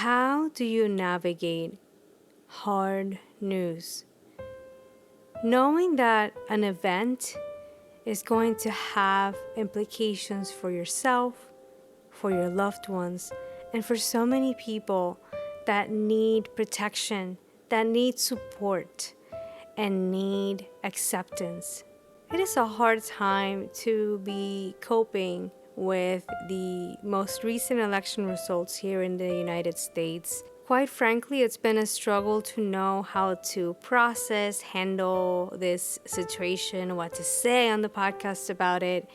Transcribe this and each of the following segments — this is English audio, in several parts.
How do you navigate hard news? Knowing that an event is going to have implications for yourself, for your loved ones, and for so many people that need protection, that need support, and need acceptance. It is a hard time to be coping with the most recent election results here in the United States. Quite frankly, it's been a struggle to know how to process, handle this situation, what to say on the podcast about it.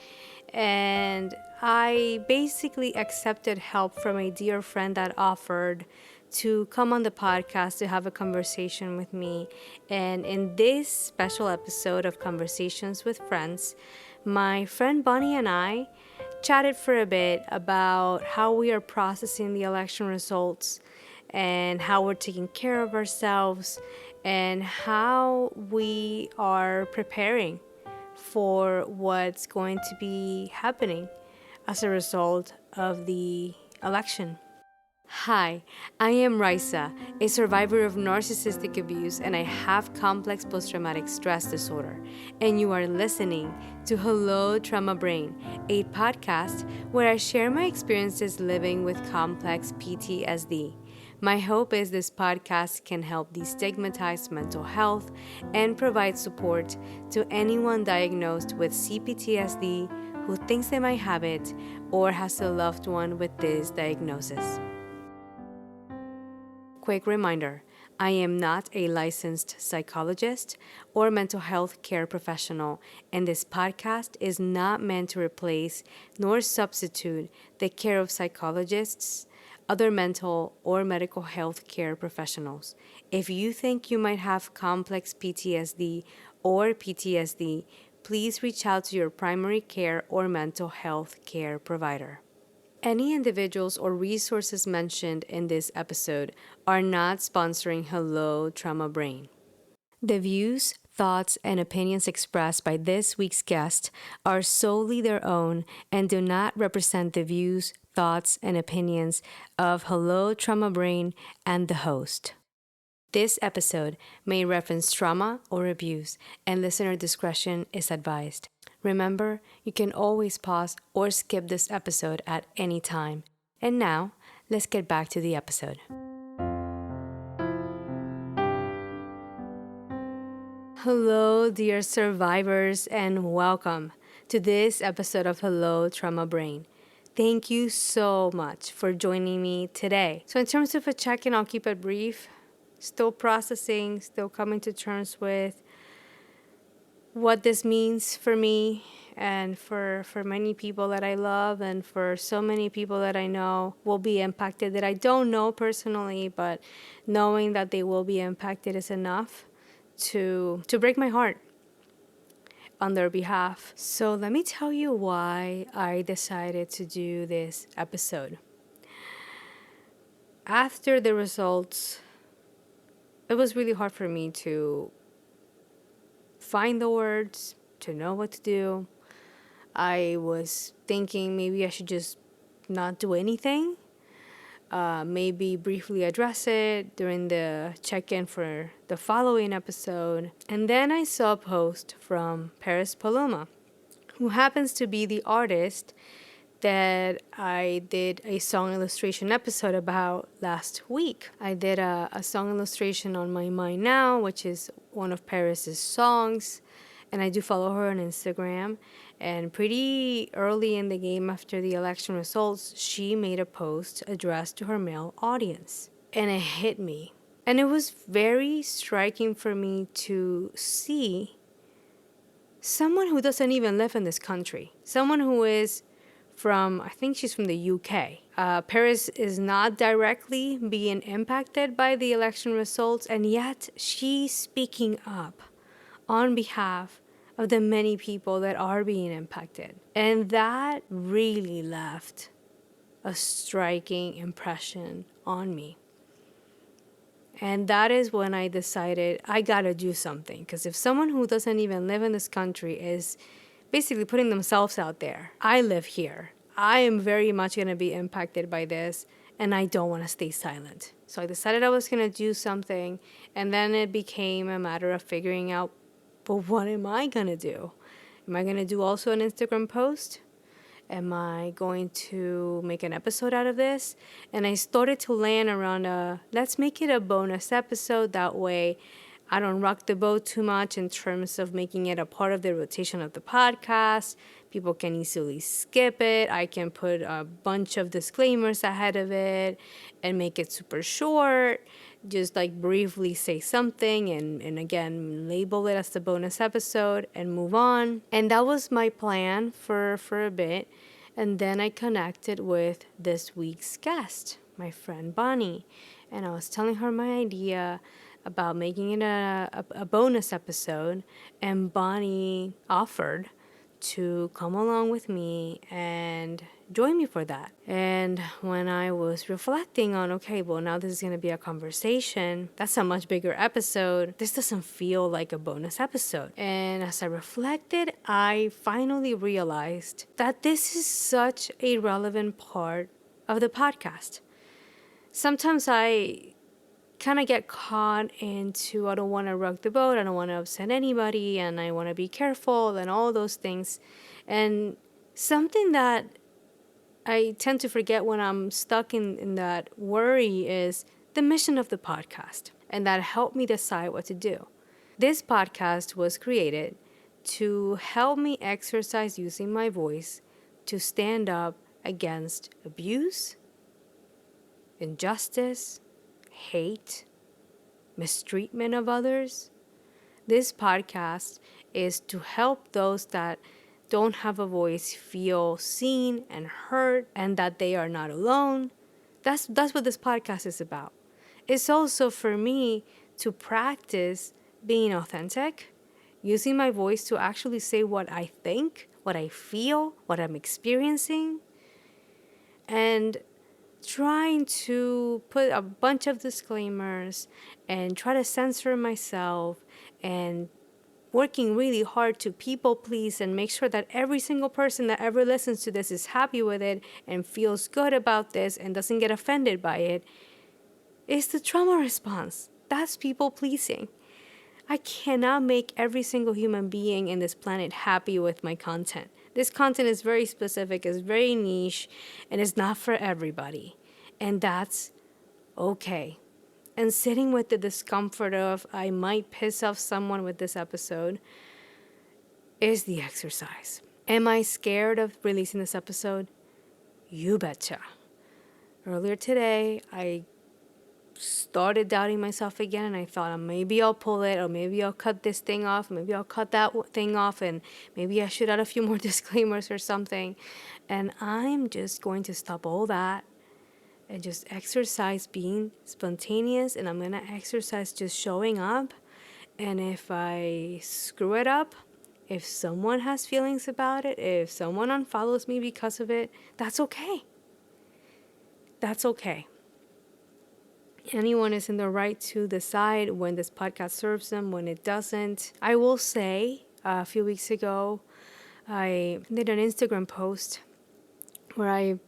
And I basically accepted help from a dear friend that offered to come on the podcast to have a conversation with me. And in this special episode of Conversations with Friends, my friend Bonny and I chatted for a bit about how we are processing the election results and how we're taking care of ourselves and how we are preparing for what's going to be happening as a result of the election. Hi, I am Raysa, a survivor of narcissistic abuse, and I have complex post-traumatic stress disorder. And you are listening to Hello Trauma Brain, a podcast where I share my experiences living with complex PTSD. My hope is this podcast can help destigmatize mental health and provide support to anyone diagnosed with CPTSD who thinks they might have it or has a loved one with this diagnosis. Quick reminder, I am not a licensed psychologist or mental health care professional, and this podcast is not meant to replace nor substitute the care of psychologists, other mental or medical health care professionals. If you think you might have complex PTSD or PTSD, please reach out to your primary care or mental health care provider. Any individuals or resources mentioned in this episode are not sponsoring Hello Trauma Brain. The views, thoughts, and opinions expressed by this week's guest are solely their own and do not represent the views, thoughts, and opinions of Hello Trauma Brain and the host. This episode may reference trauma or abuse, and listener discretion is advised. Remember, you can always pause or skip this episode at any time. And now, let's get back to the episode. Hello, dear survivors, and welcome to this episode of Hello Trauma Brain. Thank you so much for joining me today. So in terms of a check-in, I'll keep it brief. Still processing, still coming to terms with what this means for me and for many people that I love and for so many people that I know will be impacted that I don't know personally, but knowing that they will be impacted is enough to break my heart on their behalf. So let me tell you why I decided to do this episode. After the results, it was really hard for me to find the words, to know what to do. I was thinking maybe I should just not do anything. Maybe briefly address it during the check-in for the following episode. And then I saw a post from Paris Paloma, who happens to be the artist that I did a song illustration episode about last week. I did a song illustration on My Mind Now, which is one of Paris's songs, and I do follow her on Instagram. And pretty early in the game after the election results, she made a post addressed to her male audience, and it hit me. And it was very striking for me to see someone who doesn't even live in this country, someone who is I think she's from the UK. Paris is not directly being impacted by the election results, and yet she's speaking up on behalf of the many people that are being impacted. And that really left a striking impression on me. And that is when I decided I gotta do something. Because if someone who doesn't even live in this country is basically putting themselves out there, I live here. I am very much going to be impacted by this. and I don't want to stay silent. So I decided I was going to do something, and then it became a matter of figuring out, but what am I going to do? Am I going to do also an Instagram post? Am I going to make an episode out of this? And I started to land around let's make it a bonus episode. That way I don't rock the boat too much in terms of making it a part of the rotation of the podcast. People can easily skip it. I can put a bunch of disclaimers ahead of it and make it super short. Just like briefly say something and again, label it as the bonus episode and move on. And that was my plan for a bit. And then I connected with this week's guest, my friend Bonny. And I was telling her my idea about making it a bonus episode. And Bonny offered to come along with me and join me for that. And when I was reflecting on, okay, well, now this is going to be a conversation, that's a much bigger episode. This doesn't feel like a bonus episode. And as I reflected, I finally realized that this is such a relevant part of the podcast. Sometimes I kind of get caught into I don't want to rock the boat, I don't want to upset anybody, and I want to be careful and all those things. And something that I tend to forget when I'm stuck in that worry is the mission of the podcast, and that helped me decide what to do. This podcast was created to help me exercise using my voice to stand up against abuse, injustice, hate, mistreatment of others. This podcast is to help those that don't have a voice feel seen and heard and that they are not alone. That's what this podcast is about. It's also for me to practice being authentic, using my voice to actually say what I think, what I feel, what I'm experiencing, and trying to put a bunch of disclaimers and try to censor myself and working really hard to people please and make sure that every single person that ever listens to this is happy with it and feels good about this and doesn't get offended by it is the trauma response. That's people pleasing. I cannot make every single human being in this planet happy with my content. This content is very specific, is very niche, and it's not for everybody. And that's okay. And sitting with the discomfort of I might piss off someone with this episode is the exercise. Am I scared of releasing this episode? You betcha. Earlier today, I started doubting myself again, and I thought, maybe I'll pull it, or maybe I'll cut this thing off, maybe I'll cut that thing off, and maybe I should add a few more disclaimers or something. And I'm just going to stop all that and just exercise being spontaneous, and I'm going to exercise just showing up. And if I screw it up, if someone has feelings about it, if someone unfollows me because of it, that's okay. That's okay. Anyone is in the right to decide when this podcast serves them, when it doesn't. I will say, a few weeks ago, I did an Instagram post where I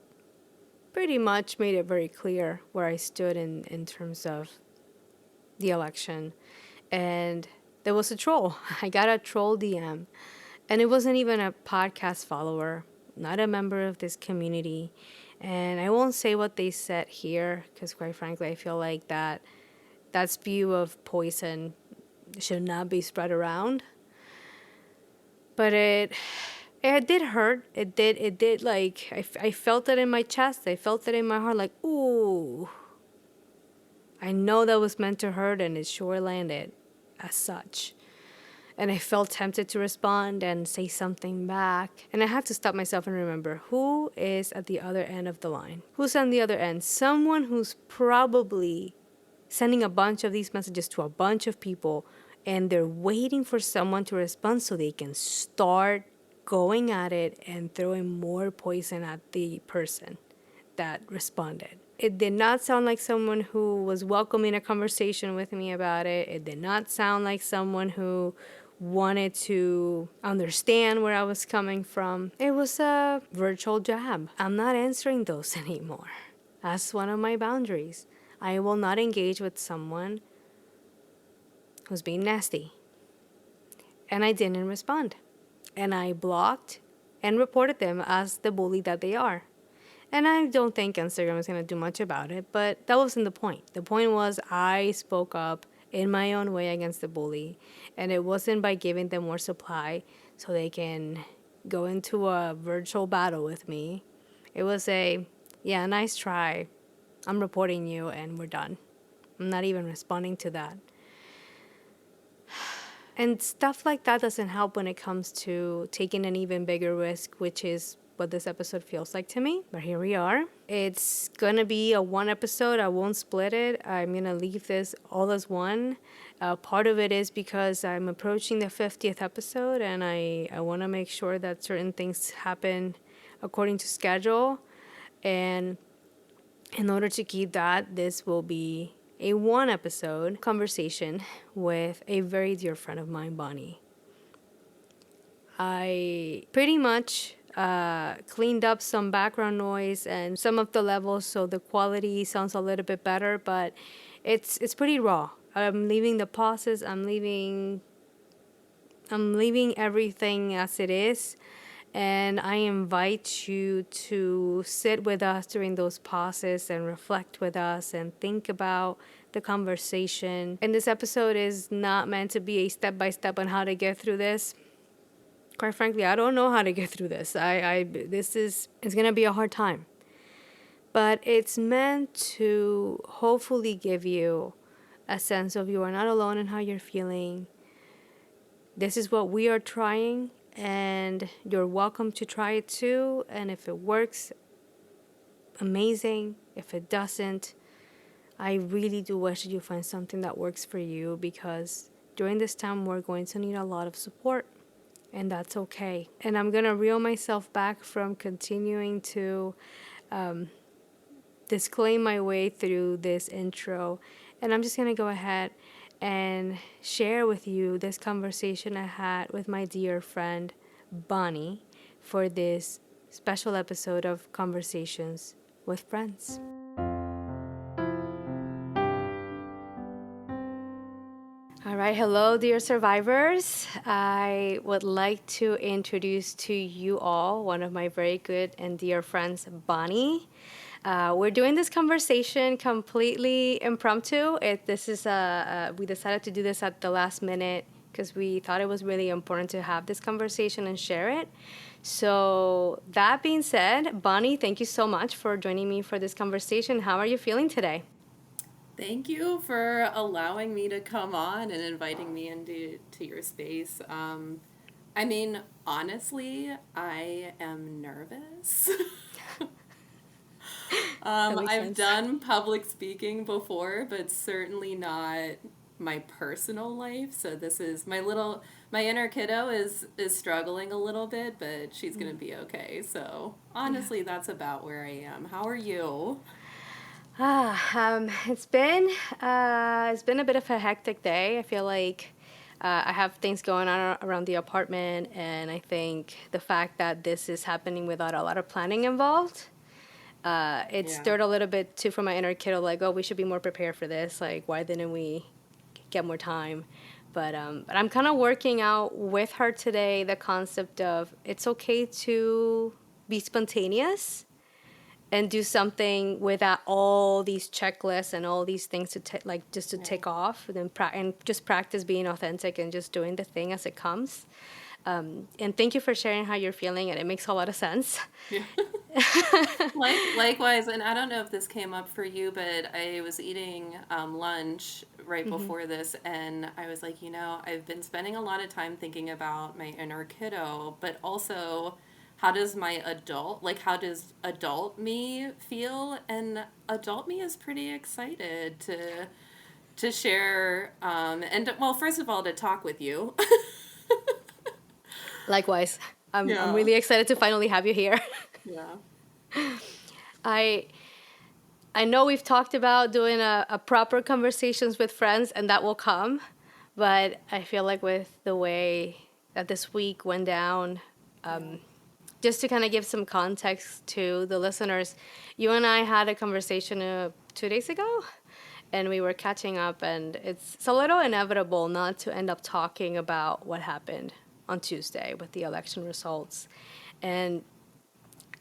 pretty much made it very clear where I stood in terms of the election. And there was a troll. I got a troll DM. And it wasn't even a podcast follower, not a member of this community. And I won't say what they said here because, quite frankly, I feel like that spew of poison should not be spread around. But it did hurt. It did like, I felt it in my chest. I felt it in my heart like, ooh. I know that was meant to hurt, and it sure landed as such. And I felt tempted to respond and say something back. And I had to stop myself and remember, who is at the other end of the line? Who's on the other end? Someone who's probably sending a bunch of these messages to a bunch of people, and they're waiting for someone to respond so they can start going at it and throwing more poison at the person that responded. It did not sound like someone who was welcoming a conversation with me about it. It did not sound like someone who wanted to understand where I was coming from. It was a virtual jab. I'm not answering those anymore. That's one of my boundaries. I will not engage with someone who's being nasty. And I didn't respond. And I blocked and reported them as the bully that they are. And I don't think Instagram is going to do much about it, but that wasn't the point. The point was I spoke up in my own way against the bully, and it wasn't by giving them more supply so they can go into a virtual battle with me. It was yeah, nice try. I'm reporting you, and we're done. I'm not even responding to that. And stuff like that doesn't help when it comes to taking an even bigger risk, which is what this episode feels like to me. But here we are. It's going to be a one episode. I won't split it. I'm going to leave this all as one. Part of it is because I'm approaching the 50th episode and I want to make sure that certain things happen according to schedule. And in order to keep that, this will be a one episode conversation with a very dear friend of mine, Bonny. I pretty much cleaned up some background noise and some of the levels so the quality sounds a little bit better, but it's pretty raw. I'm leaving the pauses, I'm leaving everything as it is. And I invite you to sit with us during those pauses and reflect with us and think about the conversation. And this episode is not meant to be a step-by-step on how to get through this. Quite frankly, I don't know how to get through this. It's going to be a hard time. But it's meant to hopefully give you a sense of you are not alone in how you're feeling. This is what we are trying, and you're welcome to try it too. And if it works, amazing. If it doesn't, I really do wish that you find something that works for you, because during this time we're going to need a lot of support, and that's okay. And I'm going to reel myself back from continuing to disclaim my way through this intro, and I'm just going to go ahead and share with you this conversation I had with my dear friend Bonny for this special episode of Conversations with Friends. All right, hello, dear survivors. I would like to introduce to you all one of my very good and dear friends, Bonny. We're doing this conversation completely impromptu. We decided to do this at the last minute because we thought it was really important to have this conversation and share it. So that being said, Bonny, thank you so much for joining me for this conversation. How are you feeling today? Thank you for allowing me to come on and inviting me into your space. I mean, honestly, I am nervous. I've done public speaking before, but certainly not my personal life. So this is my inner kiddo is struggling a little bit, but she's gonna be okay. So honestly, that's about where I am. How are you? It's been a bit of a hectic day. I feel like I have things going on around the apartment, and I think the fact that this is happening without a lot of planning involved, it stirred a little bit too from my inner kiddo, like, oh, we should be more prepared for this. Like, why didn't we get more time? But I'm kind of working out with her today the concept of it's okay to be spontaneous and do something without all these checklists and all these things to take off, and just practice being authentic and just doing the thing as it comes. And thank you for sharing how you're feeling, and it makes a lot of sense. Yeah. Likewise, and I don't know if this came up for you, but I was eating lunch right before this, and I was like, I've been spending a lot of time thinking about my inner kiddo, but also how does adult me feel? And adult me is pretty excited to share, and well, first of all, to talk with you. Likewise, I'm really excited to finally have you here. Yeah. I know we've talked about doing a proper conversations with friends, and that will come, but I feel like with the way that this week went down, just to kind of give some context to the listeners, you and I had a conversation 2 days ago, and we were catching up, and it's a little inevitable not to end up talking about what happened on Tuesday with the election results. And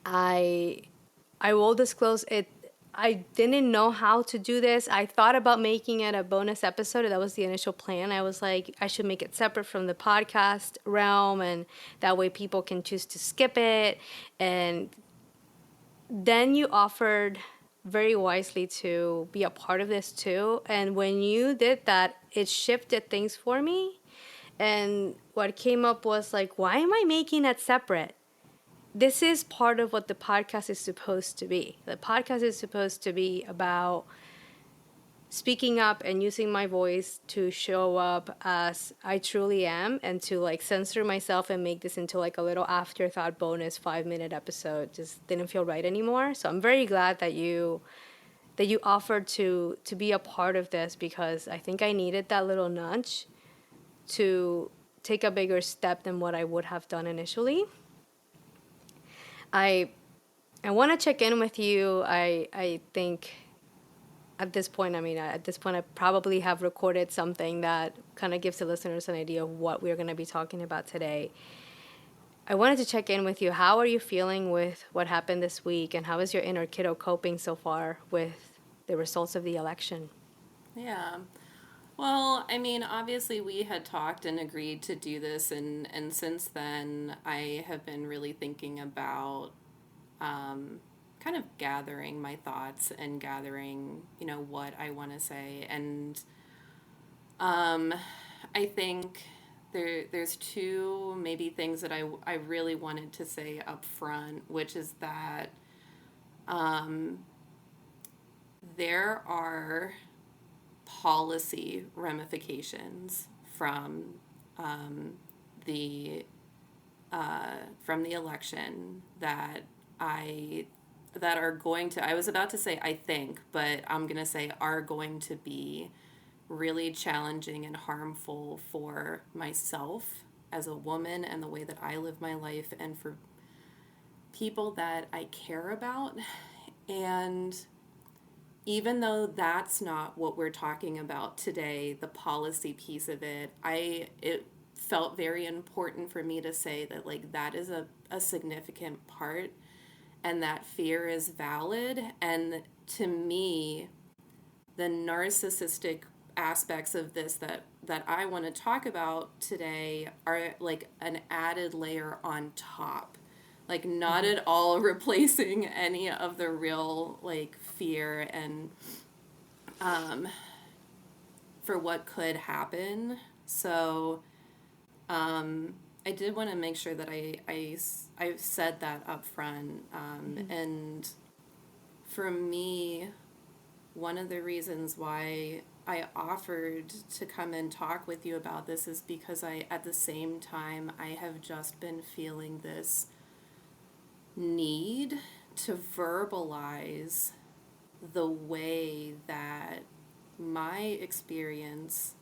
I I will disclose it. I didn't know how to do this. I thought about making it a bonus episode. That was the initial plan. I was like, I should make it separate from the podcast realm, and that way people can choose to skip it. And then you offered very wisely to be a part of this too. And when you did that, it shifted things for me. And what came up was like, why am I making it separate? This is part of what the podcast is supposed to be. The podcast is supposed to be about speaking up and using my voice to show up as I truly am, and to like censor myself and make this into like a little afterthought bonus 5-minute episode just didn't feel right anymore. So I'm very glad that you offered to be a part of this, because I think I needed that little nudge to take a bigger step than what I would have done initially. I I want to check in with you. I think at this point, I probably have recorded something that kind of gives the listeners an idea of what we're going to be talking about today. I wanted to check in with you. How are you feeling with what happened this week, and how is your inner kiddo coping so far with the results of the election? Yeah. Well, I mean, obviously we had talked and agreed to do this, and since then I have been really thinking about kind of gathering my thoughts and gathering, what I want to say. And I think there's two maybe things that I really wanted to say up front, which is that there are policy ramifications the from the election that are going to, I was about to say I think, but I'm going to say are going to be really challenging and harmful for myself as a woman and the way that I live my life, and for people that I care about. And even though that's not what we're talking about today, the policy piece of it, it felt very important for me to say that like that is a significant part, and that fear is valid. And to me, the narcissistic aspects of this that I want to talk about today are like an added layer on top, like not at all replacing any of the real like fear and for what could happen. So I did want to make sure that I said that up front. And for me, one of the reasons why I offered to come and talk with you about this is because at the same time, I have just been feeling this need to verbalize the way that my experience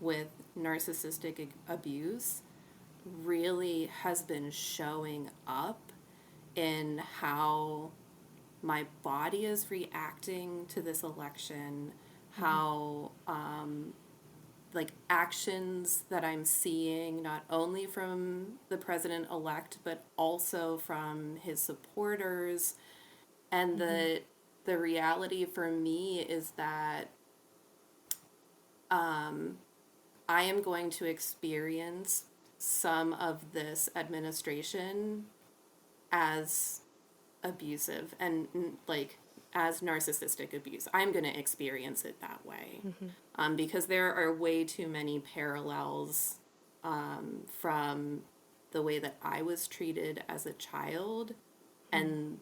with narcissistic abuse really has been showing up in how my body is reacting to this election, how like actions that I'm seeing not only from the president-elect but also from his supporters. And the reality for me is that I am going to experience some of this administration as abusive and like as narcissistic abuse. I'm going to experience it that way, because there are way too many parallels from the way that I was treated as a child and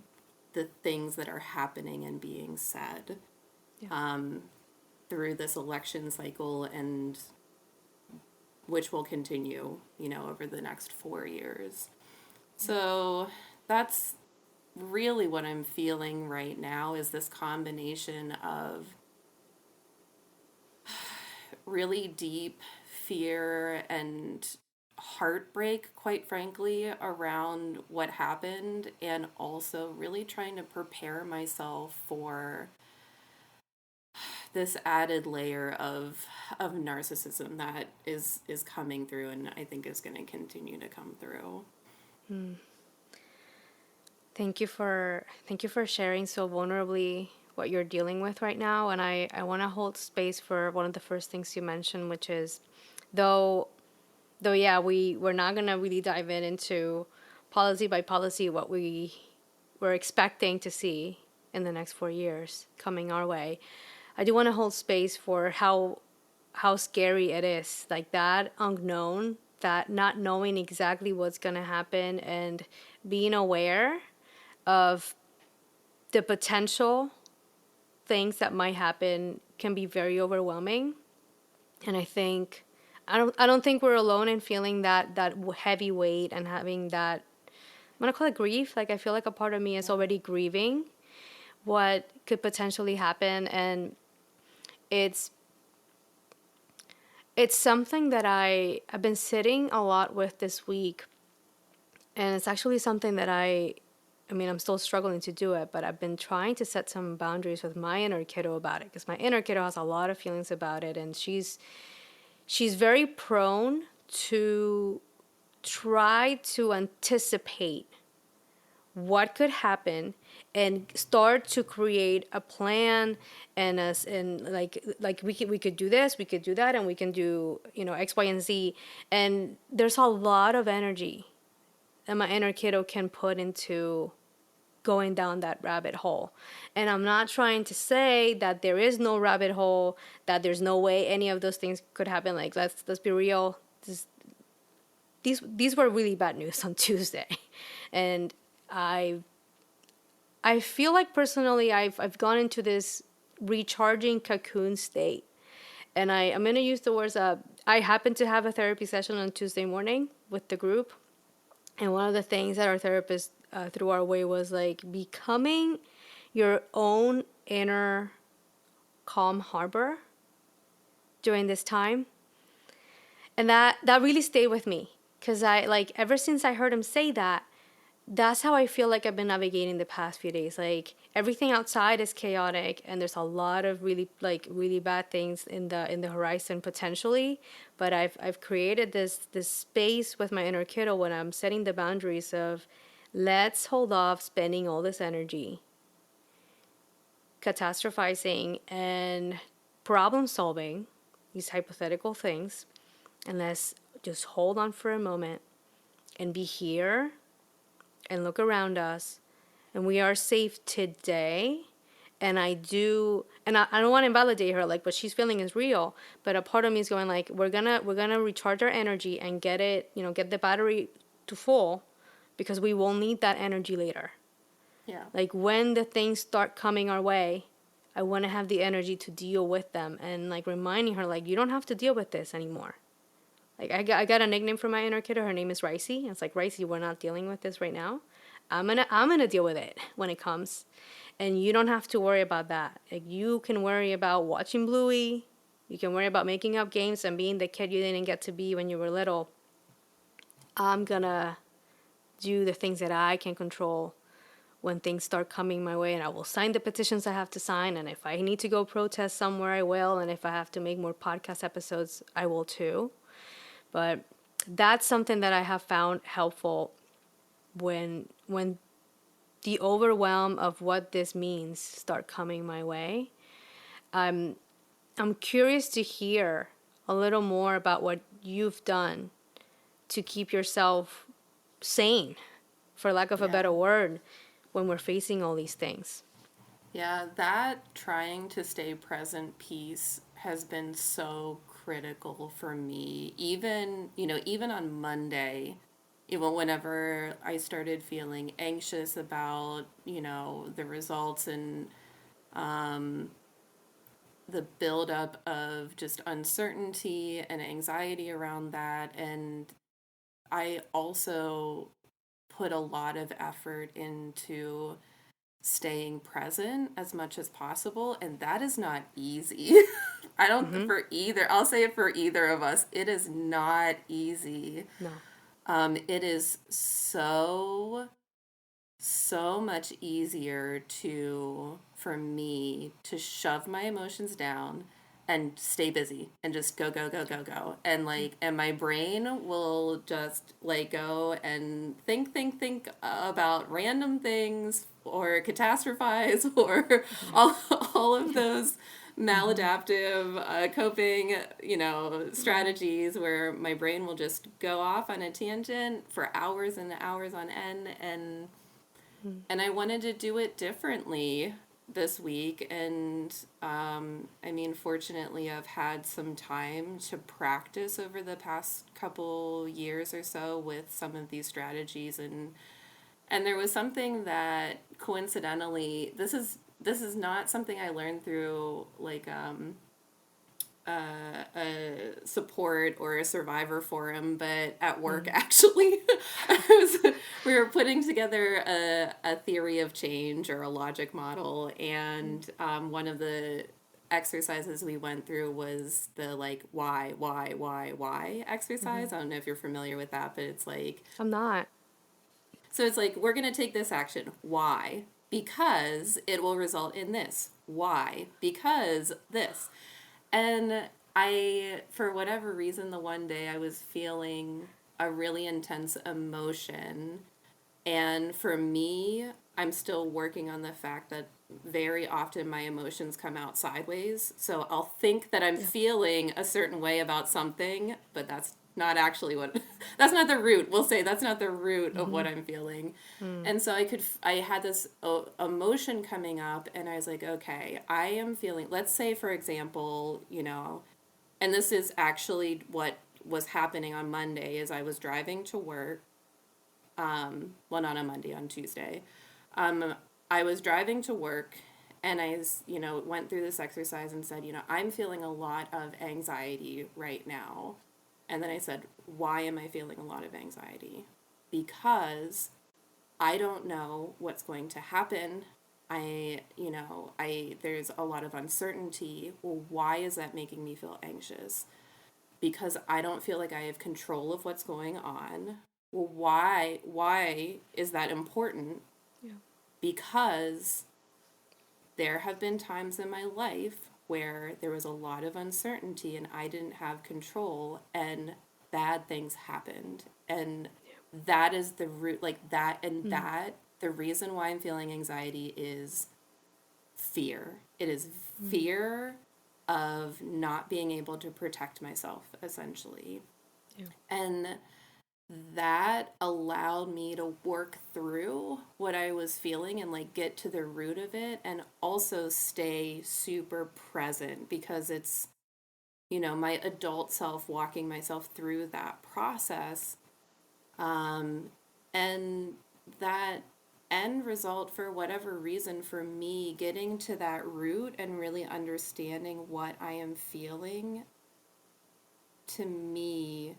the things that are happening and being said through this election cycle, and which will continue, over the next 4 years. So that's really what I'm feeling right now, is this combination of really deep fear and heartbreak, quite frankly, around what happened, and also really trying to prepare myself for this added layer of narcissism that is coming through, and I think is going to continue to come through. Thank you for sharing so vulnerably what you're dealing with right now. And I want to hold space for one of the first things you mentioned, which is though yeah, we're not gonna really dive into policy by policy what we're expecting to see in the next 4 years coming our way. I do want to hold space for how scary it is, like that unknown, that not knowing exactly what's gonna happen, and being aware of the potential things that might happen can be very overwhelming. And I don't think we're alone in feeling that heavy weight and having that, I'm gonna call it grief. Like I feel like a part of me is already grieving what could potentially happen. And it's it's something that I've been sitting a lot with this week. And it's actually something that I mean, I'm still struggling to do it, but I've been trying to set some boundaries with my inner kiddo about it, because my inner kiddo has a lot of feelings about it, and she's very prone to try to anticipate what could happen and start to create a plan, and us, and like we could do this, we could do that, and we can do, X, Y, and Z. And there's a lot of energy that my inner kiddo can put into going down that rabbit hole. And I'm not trying to say that there is no rabbit hole, that there's no way any of those things could happen. Like let's be real. These were really bad news on Tuesday. And I I feel like personally I've gone into this recharging cocoon state. And I'm gonna use the words I happened to have a therapy session on Tuesday morning with the group. And one of the things that our therapist threw our way was like becoming your own inner calm harbor during this time. And that really stayed with me, because I, like, ever since I heard him say that, that's how I feel like I've been navigating the past few days. Like everything outside is chaotic, and there's a lot of really bad things in the horizon potentially. But I've created this space with my inner kiddo when I'm setting the boundaries of, let's hold off spending all this energy catastrophizing and problem solving these hypothetical things, and let's just hold on for a moment and be here and look around us, and we are safe today. And I don't want to invalidate her, like what she's feeling is real, but a part of me is going like, we're gonna recharge our energy and get it, get the battery to full, because we will need that energy later. Yeah. Like when the things start coming our way, I want to have the energy to deal with them, and like reminding her, like, you don't have to deal with this anymore. Like I got a nickname for my inner kiddo. Her name is Raysa. And it's like, Raysa, we're not dealing with this right now. I'm gonna deal with it when it comes, and you don't have to worry about that. Like you can worry about watching Bluey. You can worry about making up games and being the kid you didn't get to be when you were little. I'm gonna do the things that I can control when things start coming my way, and I will sign the petitions I have to sign, and if I need to go protest somewhere, I will, and if I have to make more podcast episodes, I will too. But that's something that I have found helpful when the overwhelm of what this means start coming my way. I'm curious to hear a little more about what you've done to keep yourself sane, for lack of a Yeah. better word, when we're facing all these things. Yeah, that trying to stay present piece has been so critical for me. Even, even on Monday, even whenever I started feeling anxious about, the results and the buildup of just uncertainty and anxiety around that. And I also put a lot of effort into staying present as much as possible, and that is not easy. I don't, for either, I'll say it for either of us, it is not easy. No. It is so much easier for me to shove my emotions down and stay busy and just go, go, go, go, go. And like, and my brain will just like go and think about random things or catastrophize or all, all of those maladaptive coping, strategies where my brain will just go off on a tangent for hours and hours on end, and I wanted to do it differently this week. And I mean, fortunately, I've had some time to practice over the past couple years or so with some of these strategies, and there was something that coincidentally, this is not something I learned through like a support or a survivor forum, but at work actually, we were putting together a theory of change or a logic model, and one of the exercises we went through was the like why exercise. I don't know if you're familiar with that, but it's like, I'm not. so it's like, we're going to take this action. Why? Because it will result in this. Why? Because this. And for whatever reason, the one day I was feeling a really intense emotion. And for me, I'm still working on the fact that very often my emotions come out sideways. So I'll think that I'm feeling a certain way about something, but that's not actually what, that's not the root. We'll say that's not the root of what I'm feeling. And so I had this emotion coming up, and I was like, okay, I am feeling, let's say, for example, and this is actually what was happening on Monday, is I was driving to work. Well, not on Monday, on Tuesday. I was driving to work, and I, went through this exercise and said, I'm feeling a lot of anxiety right now. And then I said, why am I feeling a lot of anxiety? Because I don't know what's going to happen. There's a lot of uncertainty. Well, why is that making me feel anxious? Because I don't feel like I have control of what's going on. Well, why is that important? Yeah. Because there have been times in my life where there was a lot of uncertainty and I didn't have control, and bad things happened. And that is the root, like that, and that, the reason why I'm feeling anxiety is fear. It is fear of not being able to protect myself, essentially. Yeah. And that allowed me to work through what I was feeling and like get to the root of it, and also stay super present, because it's, my adult self walking myself through that process. And that end result, for whatever reason, for me, getting to that root and really understanding what I am feeling, to me,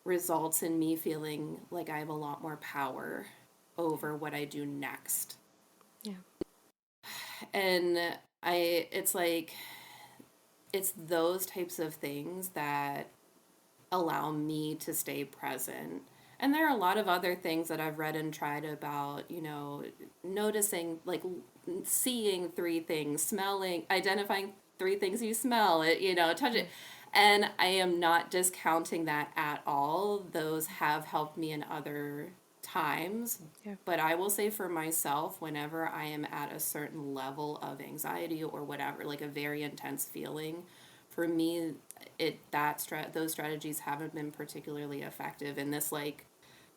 results in me feeling like I have a lot more power over what I do next. Yeah. And it's like, it's those types of things that allow me to stay present. And there are a lot of other things that I've read and tried about, noticing, like seeing three things, smelling, identifying three things you smell, touch it. And I am not discounting that at all. Those have helped me in other times. Yeah. But I will say, for myself, whenever I am at a certain level of anxiety or whatever, like a very intense feeling, for me, those strategies haven't been particularly effective. And this, like,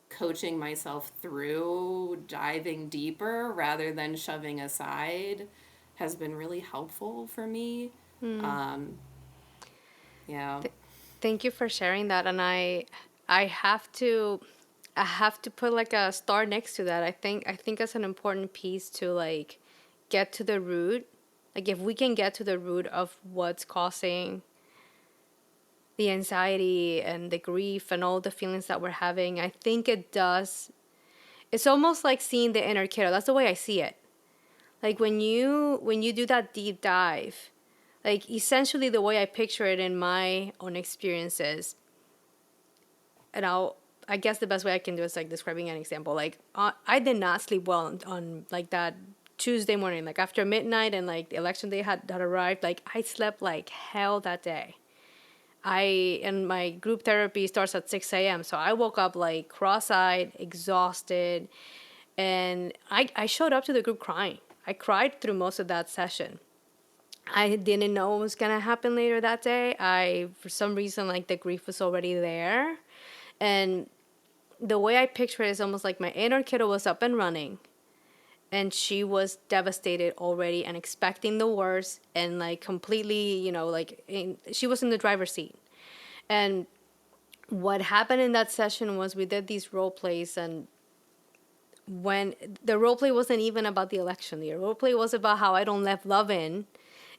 coaching myself through diving deeper rather than shoving aside has been really helpful for me. Yeah. Thank you for sharing that. And I have to put like a star next to that. I think it's an important piece to like get to the root. Like if we can get to the root of what's causing the anxiety and the grief and all the feelings that we're having, I think it's almost like seeing the inner kiddo. That's the way I see it. Like when you do that deep dive, Like, essentially, the way I picture it in my own experiences, and I guess the best way I can do is like describing an example. Like, I did not sleep well on like that Tuesday morning, like after midnight and like the election day had arrived. Like, I slept like hell that day. And my group therapy starts at 6 a.m. So I woke up like cross-eyed, exhausted, and I showed up to the group crying. I cried through most of that session. I didn't know what was gonna happen later that day. For some reason, like the grief was already there, and the way I picture it is almost like my inner kiddo was up and running, and she was devastated already and expecting the worst, and like completely, she was in the driver's seat. And what happened in that session was we did these role plays, and when the role play wasn't even about the election, the role play was about how I don't let love in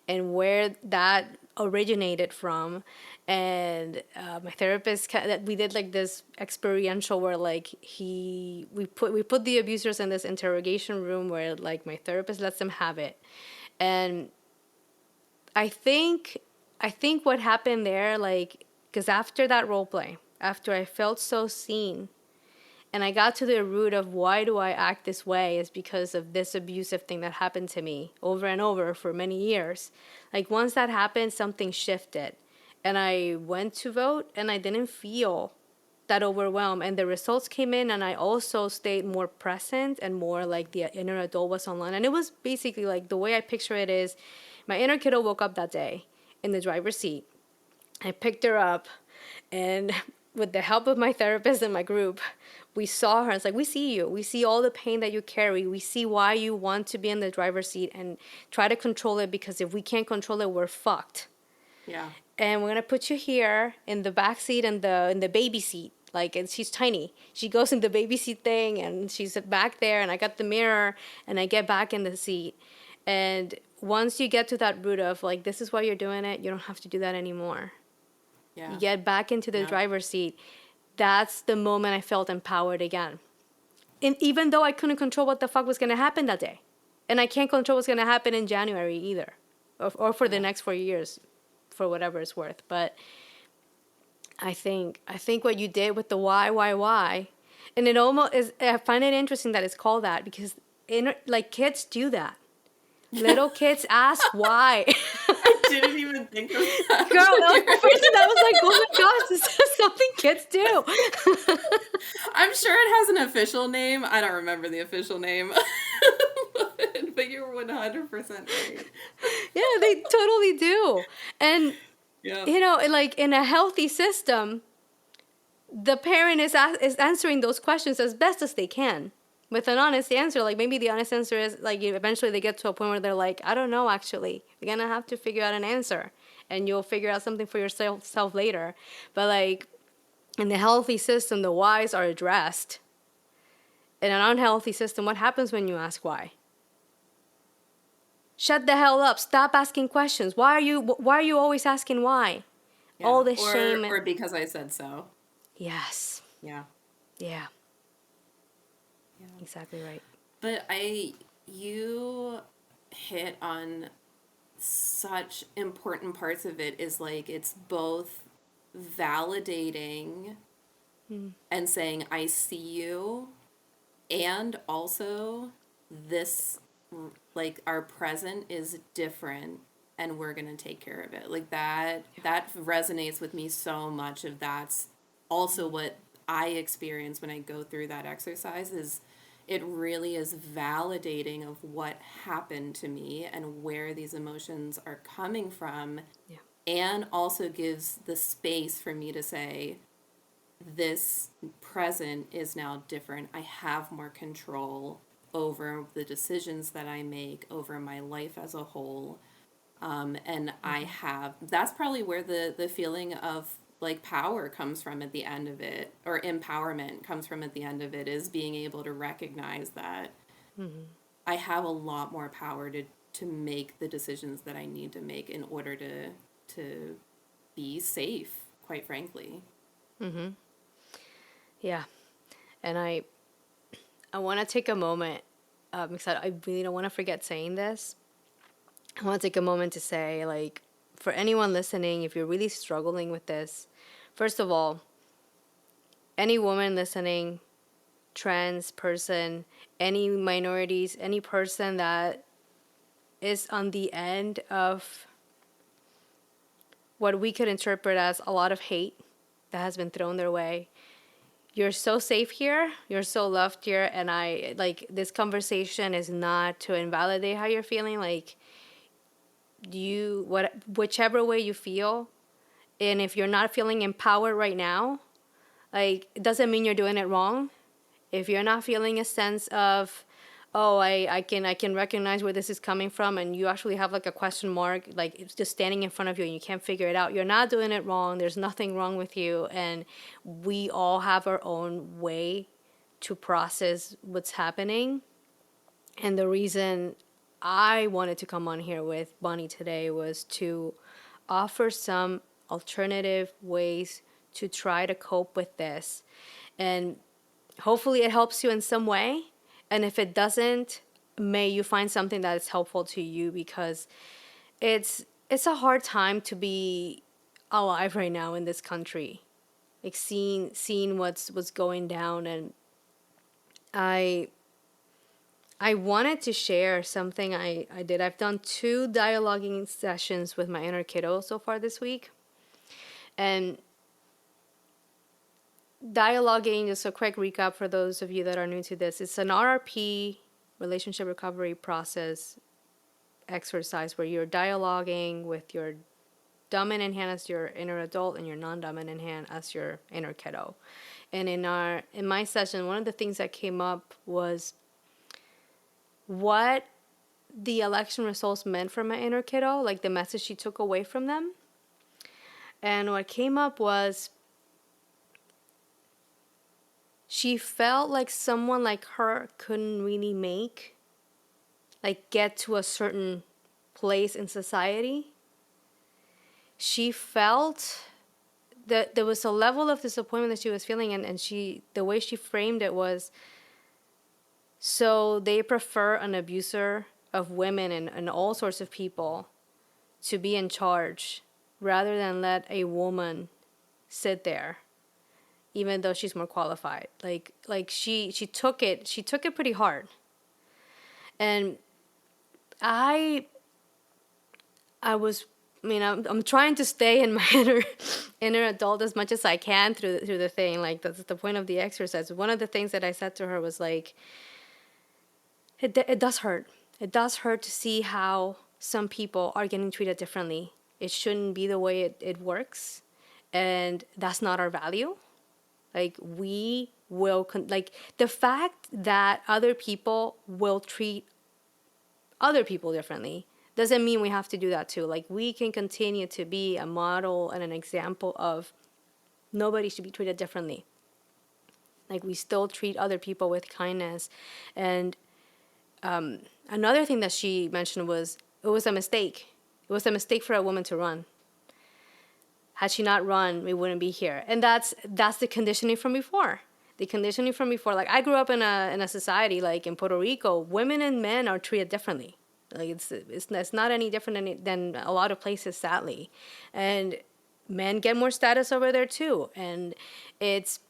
and where that originated from. And my therapist, we did like this experiential where like we put the abusers in this interrogation room where like my therapist lets them have it. And I think what happened there, like, because after that role play, after I felt so seen, and I got to the root of why do I act this way is because of this abusive thing that happened to me over and over for many years. Like, once that happened, something shifted. And I went to vote and I didn't feel that overwhelmed. And the results came in, and I also stayed more present and more like the inner adult was online. And it was basically like the way I picture it is my inner kiddo woke up that day in the driver's seat. I picked her up, and with the help of my therapist and my group, we saw her. It's like, we see you. We see all the pain that you carry. We see why you want to be in the driver's seat and try to control it, because if we can't control it, we're fucked. Yeah. And we're gonna put you here in the back seat and the baby seat. Like, and she's tiny. She goes in the baby seat thing, and she's back there, and I got the mirror, and I get back in the seat. And once you get to that root of like, this is why you're doing it, you don't have to do that anymore. Yeah. You get back into the driver's seat. That's the moment I felt empowered again. And even though I couldn't control what the fuck was going to happen that day. And I can't control what's going to happen in January either. Or for the next 4 years, for whatever it's worth. But I think what you did with the why, and it almost is, I find it interesting that it's called that, because like, kids do that. Little kids ask why. I didn't even think of that. Girl, that was the first thing that was like, oh my gosh, this is something kids do. I'm sure it has an official name. I don't remember the official name. But you're 100% right. Yeah, they totally do. And, Yeah. like, in a healthy system, the parent is answering those questions as best as they can with an honest answer. Like, maybe the honest answer is like, eventually they get to a point where they're like, I don't know, actually, we're gonna have to figure out an answer, and you'll figure out something for yourself later. But like, in the healthy system, the whys are addressed. In an unhealthy system, what happens when you ask why? Shut the hell up. Stop asking questions. Why are you always asking why? Yeah. All this shame. Or because I said so. Yes. Yeah. Yeah. Exactly right. But you hit on such important parts of it, is like, it's both validating and saying, I see you, and also this, like, our present is different and we're going to take care of it. Like, that resonates with me so much. Of that's also what I experience when I go through that exercise, is it really is validating of what happened to me and where these emotions are coming from. Yeah. And also gives the space for me to say, this present is now different. I have more control over the decisions that I make, over my life as a whole. And I have, that's probably where the feeling of like power comes from at the end of it, or empowerment comes from at the end of it, is being able to recognize that I have a lot more power to make the decisions that I need to make in order to be safe, quite frankly. Yeah. And I want to take a moment, because I really don't want to forget saying this. I want to take a moment to say, like, for anyone listening, if you're really struggling with this, first of all, any woman listening, trans person, any minorities, any person that is on the end of what we could interpret as a lot of hate that has been thrown their way. You're so safe here. You're so loved here. And I like this conversation is not to invalidate how you're feeling. Like whichever way you feel, and if you're not feeling empowered right now, like it doesn't mean you're doing it wrong. If you're not feeling a sense of, oh, I can recognize where this is coming from, and you actually have like a question mark, like it's just standing in front of you and you can't figure it out, you're not doing it wrong. There's nothing wrong with you, and we all have our own way to process what's happening. And the reason I wanted to come on here with Bonnie today was to offer some alternative ways to try to cope with this. And hopefully it helps you in some way. And if it doesn't, may you find something that is helpful to you, because it's a hard time to be alive right now in this country. Like seeing what's going down. And I wanted to share something I did. I've done 2 dialoguing sessions with my inner kiddo so far this week. And dialoguing, just a quick recap for those of you that are new to this, it's an RRP, relationship recovery process exercise, where you're dialoguing with your dominant hand as your inner adult and your non-dominant hand as your inner kiddo. And in my session, one of the things that came up was what the election results meant for my inner kiddo, like the message she took away from them. And what came up was she felt like someone like her couldn't really get to a certain place in society. She felt that there was a level of disappointment that she was feeling, and the way she framed it was, so they prefer an abuser of women and all sorts of people to be in charge rather than let a woman sit there, even though she's more qualified. Like she took it pretty hard. And I'm trying to stay in my inner adult as much as I can through the thing. Like that's the point of the exercise. One of the things that I said to her was like, it does hurt. It does hurt to see how some people are getting treated differently. It shouldn't be the way it works, and that's not our value. Like we will the fact that other people will treat other people differently doesn't mean we have to do that too. Like we can continue to be a model and an example of nobody should be treated differently. Like we still treat other people with kindness. And another thing that she mentioned was it was a mistake. It was a mistake for a woman to run. Had she not run, we wouldn't be here. And that's the conditioning from before. The conditioning from before. Like I grew up in a society like in Puerto Rico, women and men are treated differently. Like it's not any different than a lot of places, sadly. And men get more status over there too. And it's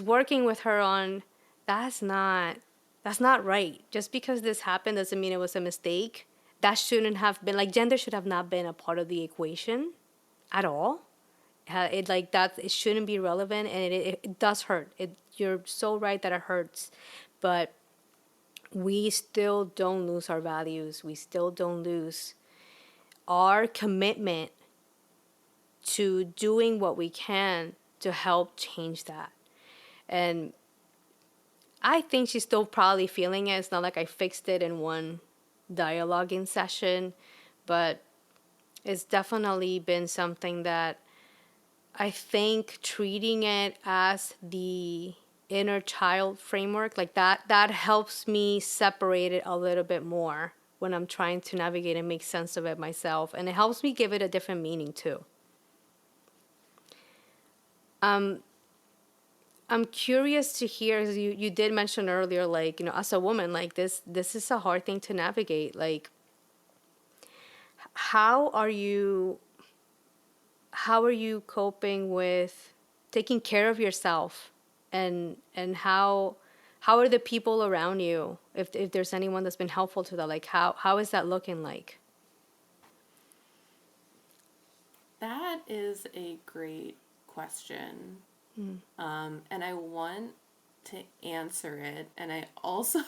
working with her on that's not right. Just because this happened doesn't mean it was a mistake. That shouldn't have been, like, gender should have not been a part of the equation at all. It shouldn't be relevant, and it does hurt. You're so right that it hurts, but we still don't lose our values. We still don't lose our commitment to doing what we can to help change that. And I think she's still probably feeling it. It's not like I fixed it in one dialoguing session, but it's definitely been something that I think treating it as the inner child framework, like that helps me separate it a little bit more when I'm trying to navigate and make sense of it myself. And it helps me give it a different meaning too. I'm curious to hear, as you did mention earlier, like, as a woman, like this is a hard thing to navigate. Like, how are you how are you coping with taking care of yourself, and how are the people around you, if there's anyone that's been helpful to that, like how is that looking like? That is a great question. And I want to answer it. And I also,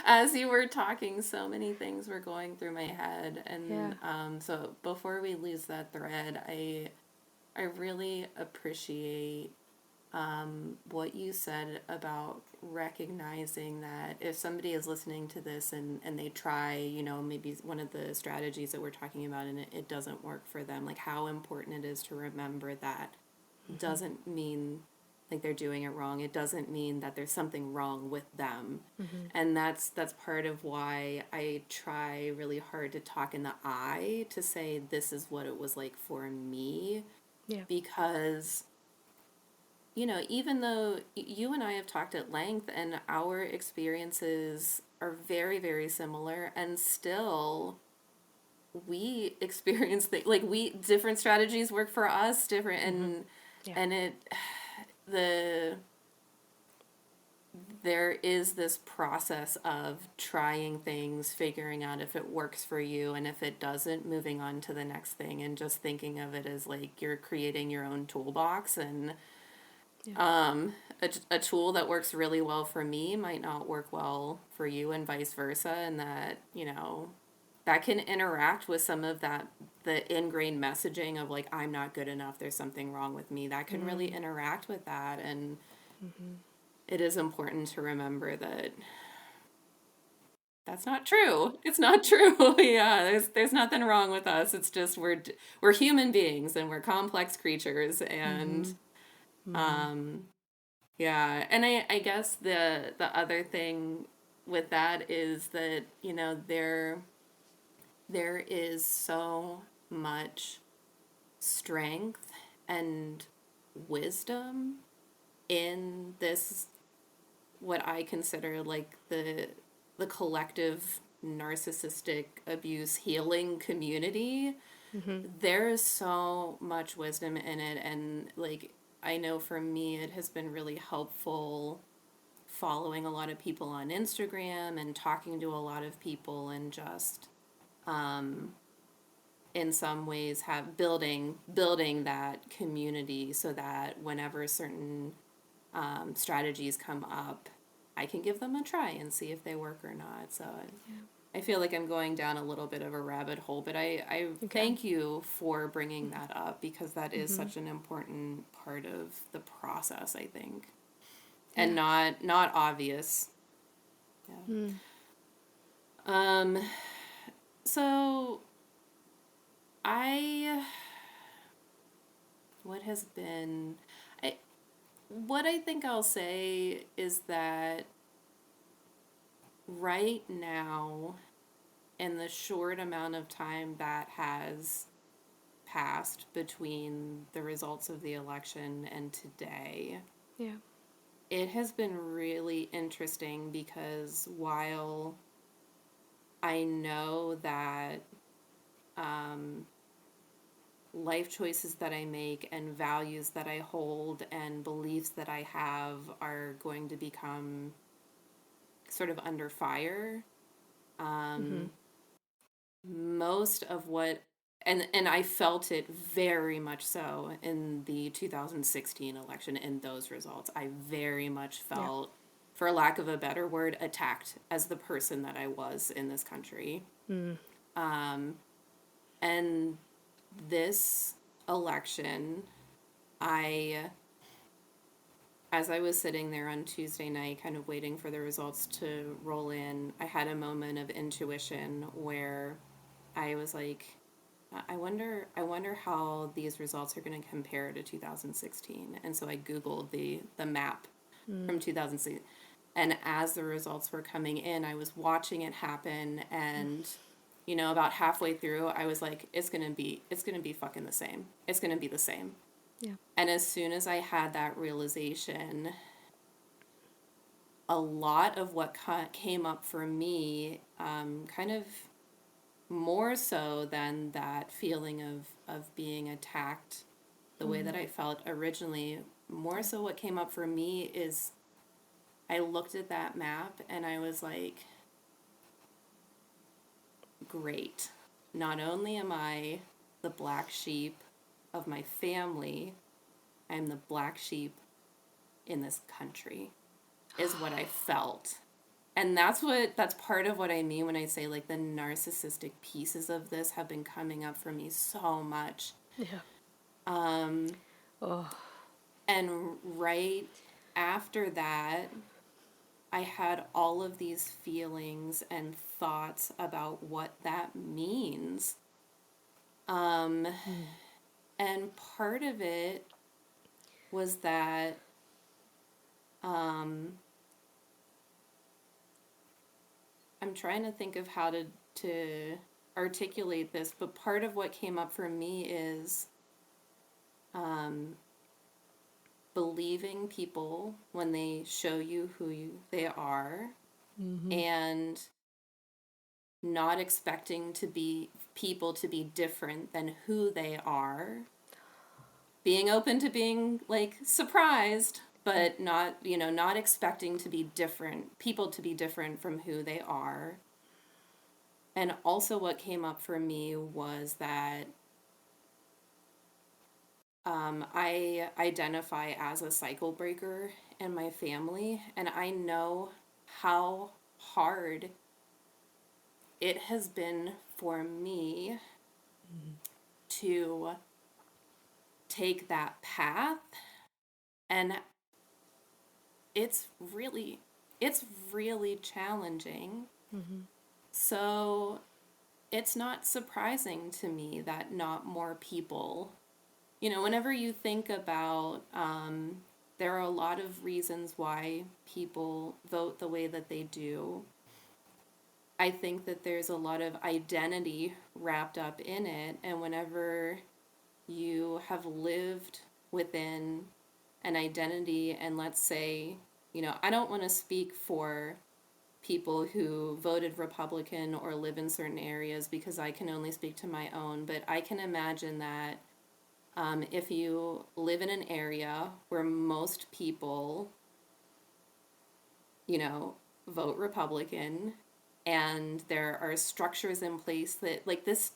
as you were talking, so many things were going through my head. Yeah. And so before we lose that thread, I really appreciate what you said about recognizing that if somebody is listening to this and they try, maybe one of the strategies that we're talking about and it doesn't work for them, like how important it is to remember that doesn't mean like they're doing it wrong. It doesn't mean that there's something wrong with them. And that's part of why I try really hard to talk in the I to say this is what it was like for me, Yeah. because even though you and I have talked at length and our experiences are very, very similar, and still we experience like we different strategies work for us different, Yeah. and it the there is this process of trying things, figuring out if it works for you, and if it doesn't, moving on to the next thing, and just thinking of it as like you're creating your own toolbox. And a tool that works really well for me might not work well for you, and vice versa, and that that can interact with some of that, the ingrained messaging of like I'm not good enough, there's something wrong with me, that can really interact with that. And it is important to remember that that's not true. It's not true. Yeah, there's nothing wrong with us. It's just we're human beings and we're complex creatures. And yeah, and I guess the other thing with that is that, there is so much strength and wisdom in this, what I consider like the collective narcissistic abuse healing community. There is so much wisdom in it, and like I know for me it has been really helpful following a lot of people on Instagram and talking to a lot of people, and just in some ways have building that community so that whenever certain strategies come up, I can give them a try and see if they work or not. So I feel like I'm going down a little bit of a rabbit hole, but I Okay. thank you for bringing that up, because that is such an important part of the process, I think, and not obvious. Yeah. So I what has been I what I think I'll say is that right now, in the short amount of time that has passed between the results of the election and today, Yeah. it has been really interesting, because while I know that life choices that I make and values that I hold and beliefs that I have are going to become sort of under fire, most of what and I felt it very much so in the 2016 election, in those results. I very much Yeah. felt, for lack of a better word, attacked as the person that I was in this country. And this election, I as I was sitting there on Tuesday night, kind of waiting for the results to roll in, I had a moment of intuition where I was like, I wonder how these results are going to compare to 2016. And so I Googled the map from 2016. And as the results were coming in, I was watching it happen, and about halfway through, I was like, it's gonna be fucking the same. It's gonna be the same. Yeah. And as soon as I had that realization, a lot of what came up for me, kind of more so than that feeling of being attacked the way that I felt originally. More so what came up for me is I looked at that map and I was like, great. Not only am I the black sheep of my family, I'm the black sheep in this country, is what I felt. And that's part of what I mean when I say like the narcissistic pieces of this have been coming up for me so much. Yeah. Um, Oh. and right after that, I had all of these feelings and thoughts about what that means. Um, and part of it was that I'm trying to think of how to articulate this, but part of what came up for me is believing people when they show you they are, and not expecting to be people to be different than who they are, being open to being like surprised, but not, not expecting to be different, people to be different from who they are. And also what came up for me was that I identify as a cycle breaker in my family, and I know how hard it has been for me to take that path, and it's really challenging. So it's not surprising to me that not more people, whenever you think about, there are a lot of reasons why people vote the way that they do. I think that there's a lot of identity wrapped up in it, and whenever you have lived within an identity, and let's say, I don't want to speak for people who voted Republican or live in certain areas because I can only speak to my own, but I can imagine that if you live in an area where most people, vote Republican, and there are structures in place that, like this,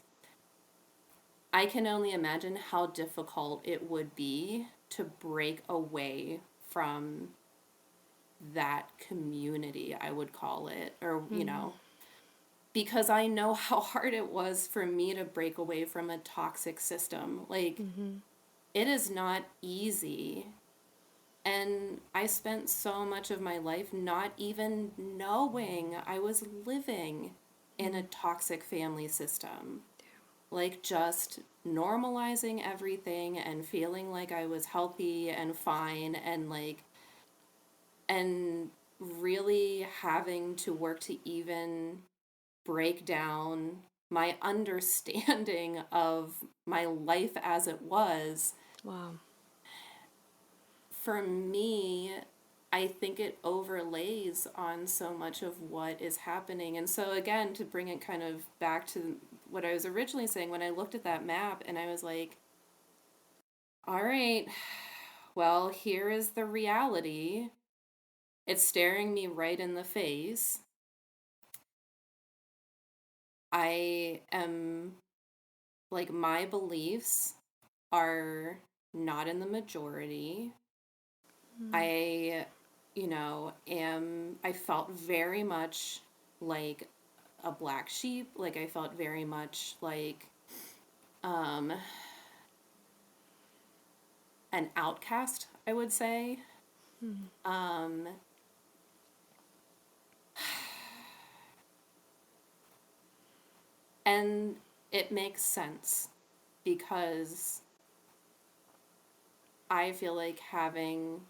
I can only imagine how difficult it would be to break away from that community, I would call it, or, because I know how hard it was for me to break away from a toxic system. Like, it is not easy. And I spent so much of my life not even knowing I was living in a toxic family system. Like, just normalizing everything and feeling like I was healthy and fine, and like, and really having to work to even break down my understanding of my life as it was. Wow. For me, I think it overlays on so much of what is happening. And so, again, to bring it kind of back to what I was originally saying, when I looked at that map and I was like, all right, well, here is the reality. It's staring me right in the face. I am, like, my beliefs are not in the majority. I, I felt very much like a black sheep. Like, I felt very much like an outcast, I would say. Um, and it makes sense because I feel like having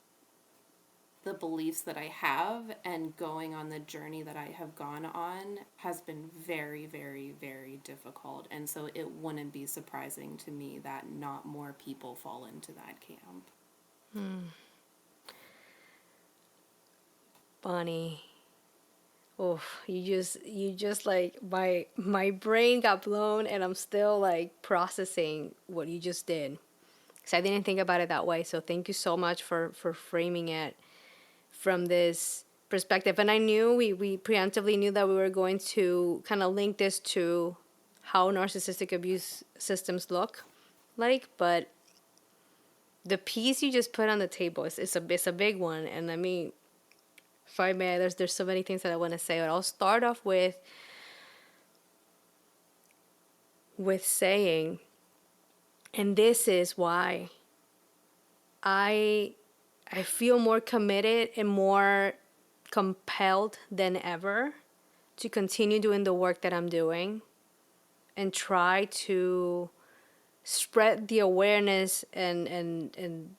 the beliefs that I have and going on the journey that I have gone on has been very, very, very difficult. And so it wouldn't be surprising to me that not more people fall into that camp. Bonnie, oh, you just like my brain got blown, and I'm still like processing what you just did. Because I didn't think about it that way. So thank you so much for framing it from this perspective. And I knew we preemptively knew that we were going to kind of link this to how narcissistic abuse systems look like, but the piece you just put on the table it's a big one. And let me, if I may, there's so many things that I want to say, but I'll start off with saying, and this is why I feel more committed and more compelled than ever to continue doing the work that I'm doing and try to spread the awareness and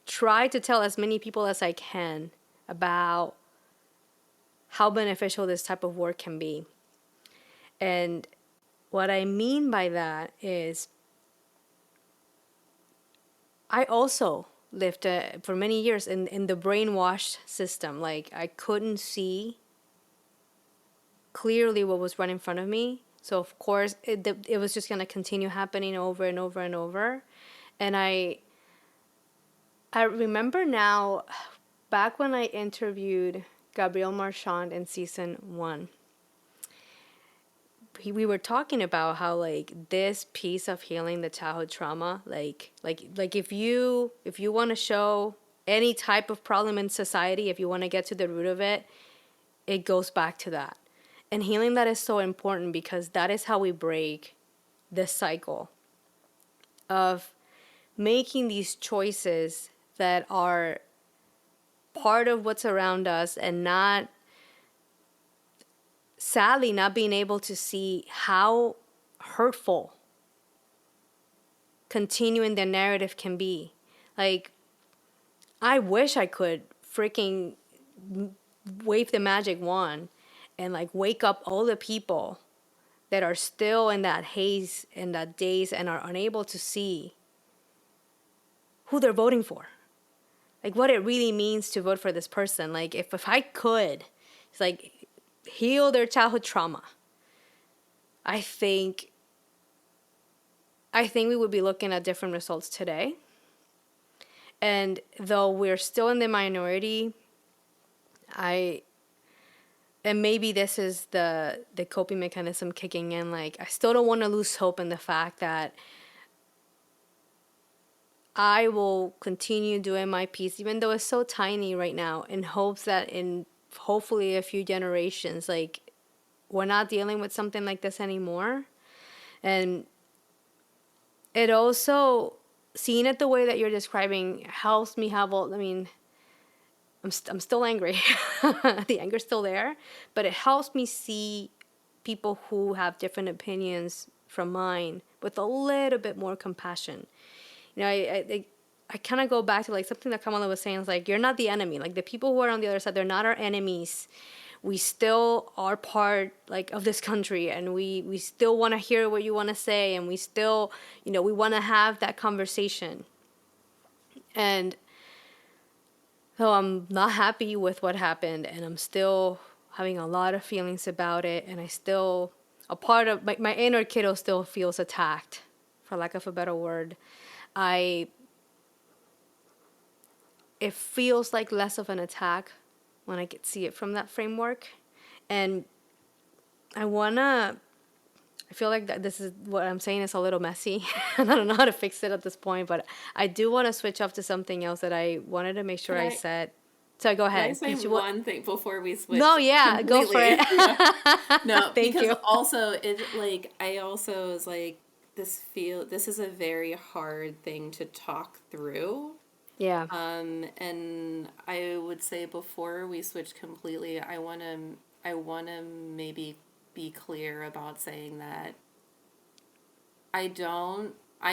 try to tell as many people as I can about how beneficial this type of work can be. And what I mean by that is I also lived for many years in the brainwashed system. Like, I couldn't see clearly what was right in front of me. So, of course, it was just going to continue happening over and over and over. And I remember now, back when I interviewed Gabriel Marchand in season 1, we were talking about how, like, this piece of healing the childhood trauma, like if you want to show any type of problem in society, if you want to get to the root of it, it goes back to that. And healing that is so important, because that is how we break the cycle of making these choices that are part of what's around us, and not, sadly, not being able to see how hurtful continuing the narrative can be. Like, I wish I could freaking wave the magic wand and like wake up all the people that are still in that haze, in that daze, and are unable to see who they're voting for. Like, what it really means to vote for this person. Like, if I could, it's like, heal their childhood trauma, I think we would be looking at different results today. And though we're still in the minority, and maybe this is the coping mechanism kicking in, like, I still don't want to lose hope in the fact that I will continue doing my piece, even though it's so tiny right now, in hopes that in hopefully a few generations, like, we're not dealing with something like this anymore. And it also, seeing it the way that you're describing, helps me have all, I mean, I'm still angry. The anger's still there, but it helps me see people who have different opinions from mine with a little bit more compassion. You know, I kind of go back to like something that Kamala was saying. It's like, you're not the enemy. Like, the people who are on the other side, they're not our enemies. We still are part, like, of this country, and we still want to hear what you want to say, and we still, you know, we want to have that conversation. And so I'm not happy with what happened, and I'm still having a lot of feelings about it, and I still, a part of my inner kiddo still feels attacked, for lack of a better word. It feels like less of an attack when I could see it from that framework. And I feel like that this is what I'm saying is a little messy. And I don't know how to fix it at this point, but I do want to switch off to something else that I wanted to make sure I said. So go ahead. Can I say one thing before we switch? No, yeah, completely? Go for it. Yeah. No, Thank because you. also I also was like, this is a very hard thing to talk through. Yeah. And I would say before we switch completely, I wanna maybe be clear about saying that I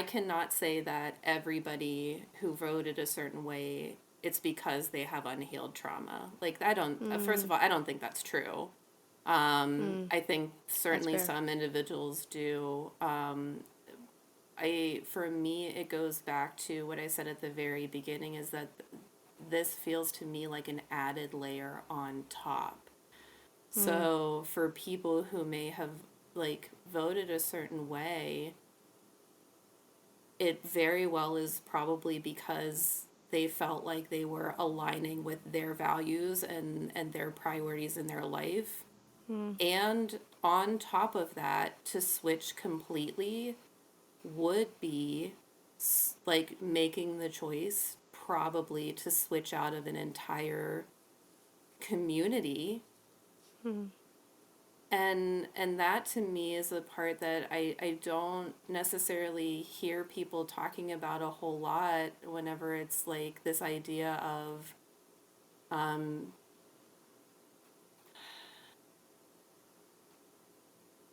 cannot say that everybody who voted a certain way, it's because they have unhealed trauma. Like, I don't, first of all, I don't think that's true. I think certainly some individuals do. For me, it goes back to what I said at the very beginning, is that this feels to me like an added layer on top. So for people who may have like voted a certain way, it very well is probably because they felt like they were aligning with their values and their priorities in their life. And on top of that, to switch completely would be like making the choice probably to switch out of an entire community. And that to me is the part that I don't necessarily hear people talking about a whole lot whenever it's like this idea of um,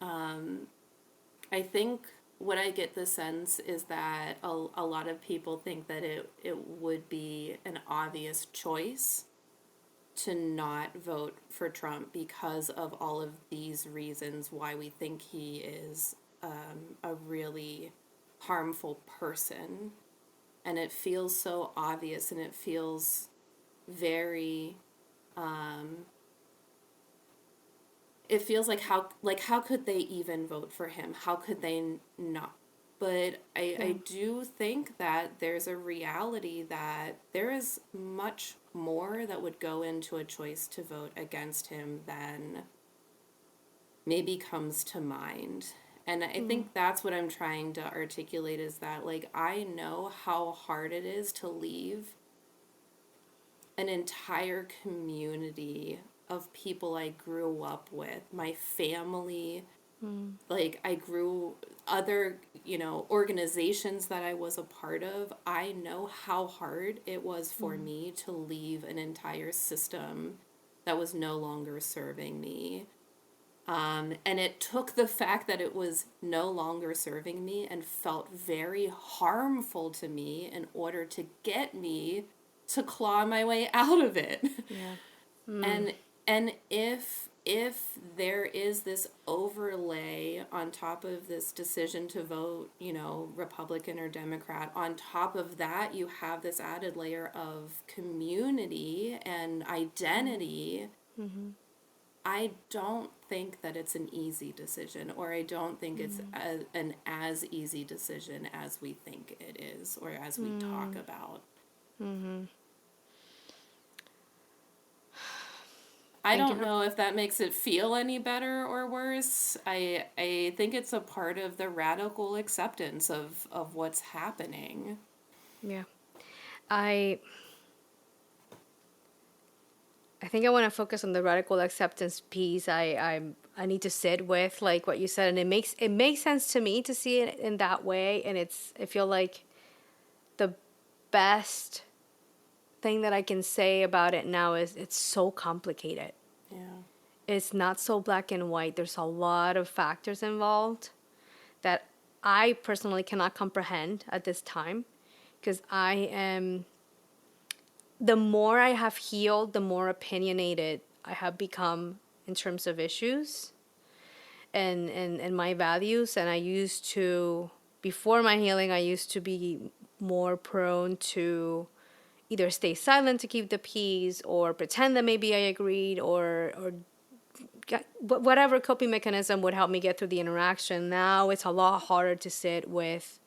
I think what I get the sense is that a lot of people think that it would be an obvious choice to not vote for Trump because of all of these reasons why we think he is a really harmful person. And it feels so obvious and it feels very it feels like how could they even vote for him? How could they not? But I do think that there's a reality that there is much more that would go into a choice to vote against him than maybe comes to mind. And I think that's what I'm trying to articulate is that like I know how hard it is to leave an entire community of people I grew up with, my family, like I grew other, organizations that I was a part of. I know how hard it was for me to leave an entire system that was no longer serving me. And it took the fact that it was no longer serving me and felt very harmful to me in order to get me to claw my way out of it. Yeah. And if there is this overlay on top of this decision to vote, Republican or Democrat, on top of that you have this added layer of community and identity. I don't think that it's an easy decision, or I don't think it's an as easy decision as we think it is, or as we talk about. I Thank you don't for. know if that makes it feel any better or worse. I think it's a part of the radical acceptance of what's happening. Yeah. I I think I want to focus on the radical acceptance piece. I need to sit with like what you said, and it makes sense to me to see it in that way, and I feel like the best thing that I can say about it now is it's so complicated. Yeah. It's not so black and white. There's a lot of factors involved that I personally cannot comprehend at this time because the more I have healed, the more opinionated I have become in terms of issues and my values. And I used to, before my healing, I used to be more prone to either stay silent to keep the peace or pretend that maybe I agreed or whatever coping mechanism would help me get through the interaction. Now it's a lot harder to sit with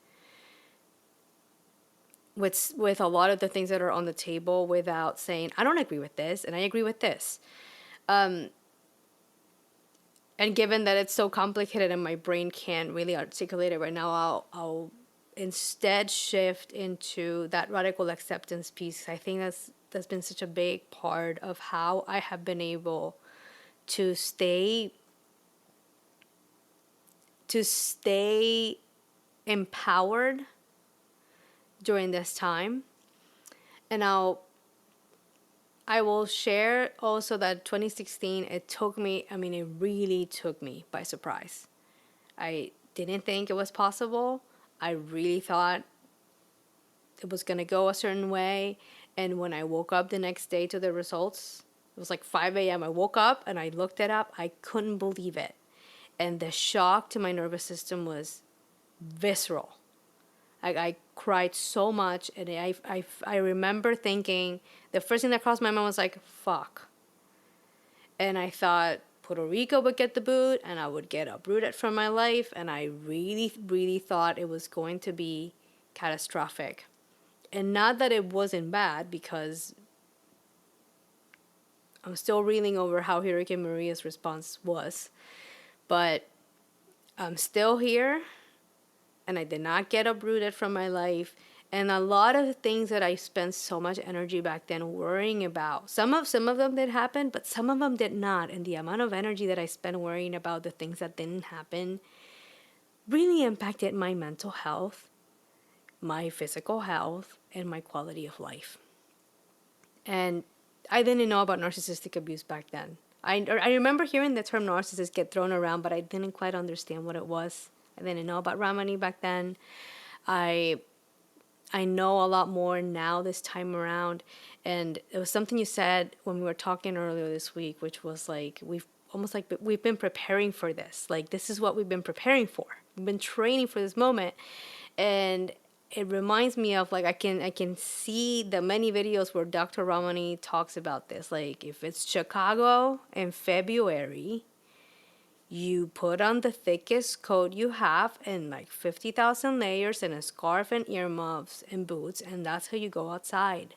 a lot of the things that are on the table without saying I don't agree with this and I agree with this. And given that it's so complicated and my brain can't really articulate it right now, I'll instead shift into that radical acceptance piece. I think that's been such a big part of how I have been able to stay empowered during this time. And I will share also that 2016, it took me, I mean, it really took me by surprise. I didn't think it was possible. I really thought it was going to go a certain way. And when I woke up the next day to the results, it was like 5 a.m. I woke up and I looked it up. I couldn't believe it. And the shock to my nervous system was visceral. I cried so much, and I remember thinking, the first thing that crossed my mind was like, fuck. And I thought, Puerto Rico would get the boot and I would get uprooted from my life. And I really, really thought it was going to be catastrophic. And not that it wasn't bad, because I'm still reeling over how Hurricane Maria's response was. But I'm still here, and I did not get uprooted from my life. And a lot of the things that I spent so much energy back then worrying about, some of them did happen, but some of them did not. And the amount of energy that I spent worrying about the things that didn't happen really impacted my mental health, my physical health, and my quality of life. And I didn't know about narcissistic abuse back then. I remember hearing the term narcissist get thrown around, but I didn't quite understand what it was. I didn't know about Ramani back then. I I know a lot more now this time around. And it was something you said when we were talking earlier this week, which was like, we've been preparing for this. Like, this is what we've been preparing for. We've been training for this moment. And it reminds me of, like, I can see the many videos where Dr. Ramani talks about this. Like, if it's Chicago in February, you put on the thickest coat you have and like 50,000 layers and a scarf and earmuffs and boots, and that's how you go outside.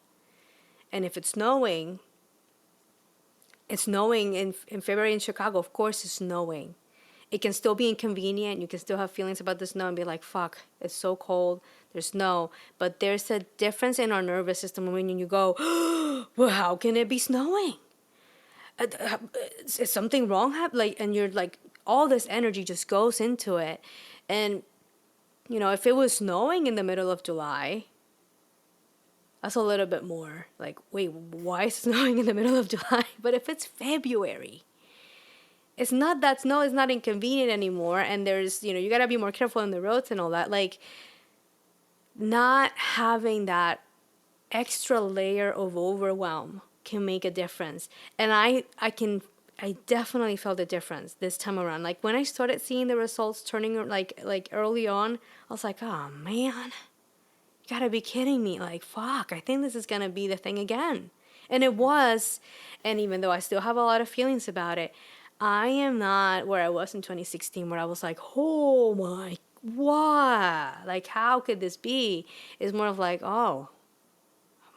And if it's snowing in February in Chicago, of course it's snowing. It can still be inconvenient. You can still have feelings about the snow and be like, fuck, it's so cold, there's snow. But there's a difference in our nervous system when you go, well, how can it be snowing? Is something wrong like, and you're like, all this energy just goes into it. And if it was snowing in the middle of July, that's a little bit more like, wait, why is it snowing in the middle of July? But if it's February, it's not that snow is not inconvenient anymore, and there's, you got to be more careful on the roads and all that. Like, not having that extra layer of overwhelm can make a difference. And I definitely felt a difference this time around. Like, when I started seeing the results turning, like early on, I was like, oh man, you gotta be kidding me. Like, fuck, I think this is gonna be the thing again. And it was. And even though I still have a lot of feelings about it, I am not where I was in 2016, where I was like, oh my, what? Like, how could this be? It's more of like, oh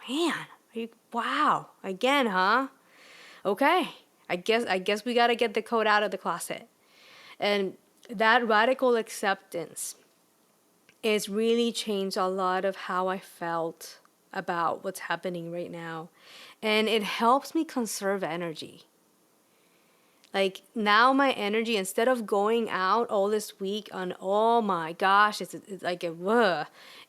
man, wow, again, huh? Okay, I guess we gotta get the code out of the closet. And that radical acceptance has really changed a lot of how I felt about what's happening right now. And it helps me conserve energy. Like, now my energy, instead of going out all this week on, oh my gosh, it's like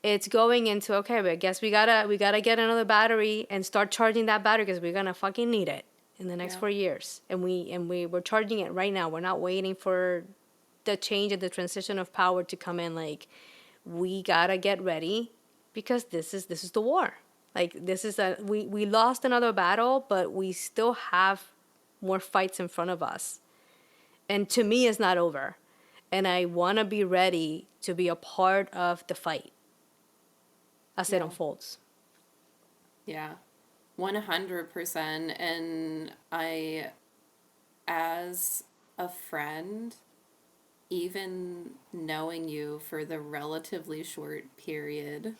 it's going into, okay, but I guess we gotta get another battery and start charging that battery, because we're gonna fucking need it in the next 4 years. And we're charging it right now. We're not waiting for the change and the transition of power to come in. Like, we gotta get ready, because this is the war. Like, this is we lost another battle, but we still have more fights in front of us. And to me, it's not over. And I want to be ready to be a part of the fight as it unfolds. Yeah, 100%. And I, as a friend, even knowing you for the relatively short period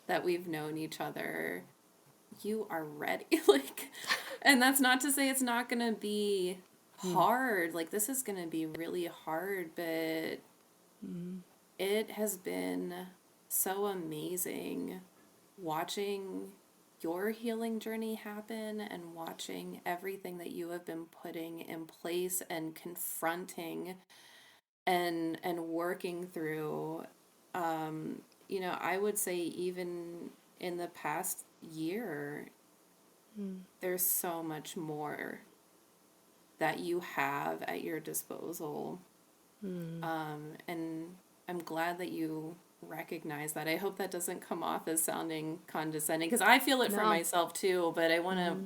that we've known each other, you are ready. Like, and that's not to say it's not gonna be hard. Like, this is gonna be really hard, but it has been so amazing watching your healing journey happen, and watching everything that you have been putting in place and confronting and working through. I would say even in the past year, there's so much more that you have at your disposal. And I'm glad that you recognize that. I hope that doesn't come off as sounding condescending, because I feel it for myself too, but I want to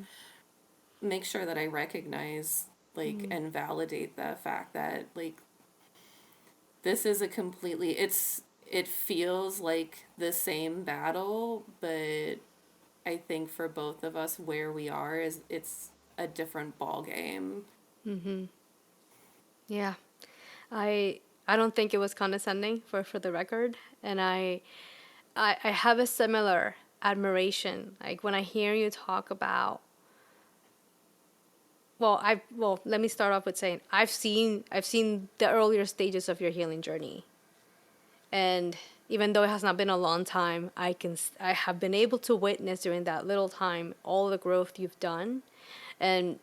make sure that I recognize, like, and validate the fact that, like, this is it feels like the same battle, but I think for both of us, where we are it's a different ball game. Yeah. I don't think it was condescending for the record. And I have a similar admiration. Like when I hear you talk about, well, let me start off with saying I've seen the earlier stages of your healing journey. And even though it has not been a long time, I have been able to witness during that little time all the growth you've done. And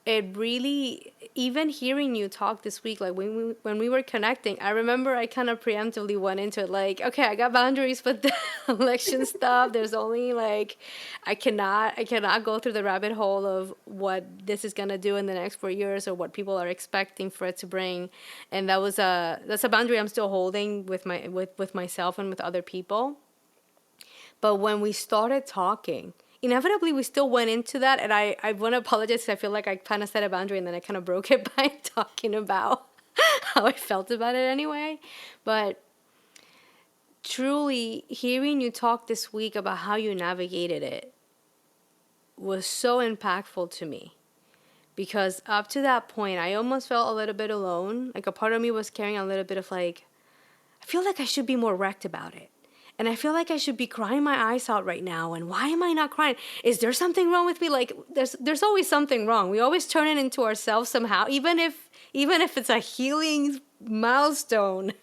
it really, even hearing you talk this week, like when we were connecting, I remember I kind of preemptively went into it like, okay, I got boundaries with the election stuff. There's only like, I cannot go through the rabbit hole of what this is gonna do in the next 4 years or what people are expecting for it to bring. And that's a boundary I'm still holding with myself and with other people. But when we started talking, inevitably we still went into that. And I want to apologize because I feel like I kind of set a boundary and then I kind of broke it by talking about how I felt about it anyway. But truly, hearing you talk this week about how you navigated it was so impactful to me. Because up to that point, I almost felt a little bit alone. Like a part of me was carrying a little bit of like, I feel like I should be more wrecked about it. And I feel like I should be crying my eyes out right now. And why am I not crying? Is there something wrong with me? Like there's always something wrong. We always turn it into ourselves somehow, even if it's a healing milestone.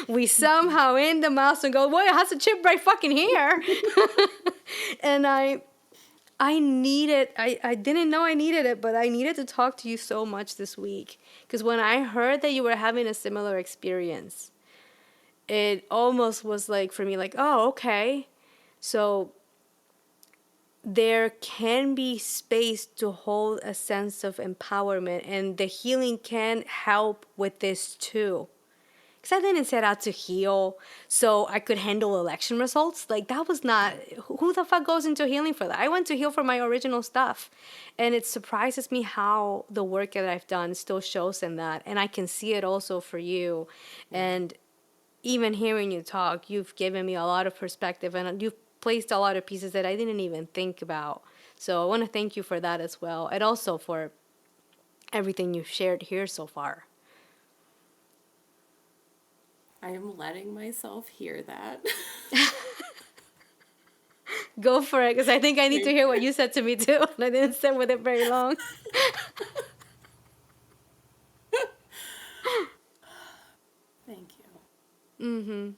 We somehow in the milestone go, boy, it has a chip right fucking here. And I didn't know I needed it, but I needed to talk to you so much this week. Because when I heard that you were having a similar experience, it almost was like for me like, oh, okay, so there can be space to hold a sense of empowerment, and the healing can help with this too. Because I didn't set out to heal so I could handle election results. Like that was not, who the fuck goes into healing for that? I went to heal for my original stuff. And it surprises me how the work that I've done still shows in that, and I can see it also for you. And even hearing you talk, you've given me a lot of perspective, and you've placed a lot of pieces that I didn't even think about. So I want to thank you for that as well. And also for everything you've shared here so far. I am letting myself hear that. Go for it, because I think I need to hear what you said to me too. And I didn't sit with it very long. Thank you. Mm-hmm.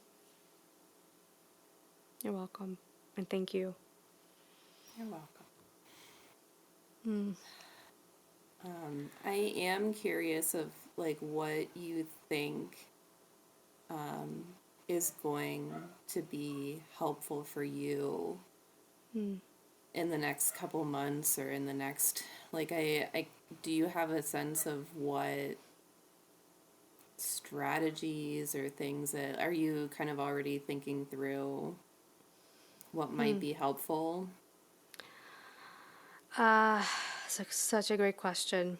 You're welcome. And thank you. You're welcome. Mm. I am curious of like what you think is going to be helpful for you Mm. in the next couple months or in the next, like I do you have a sense of what strategies or things that are you kind of already thinking through what might be helpful? Such a great question.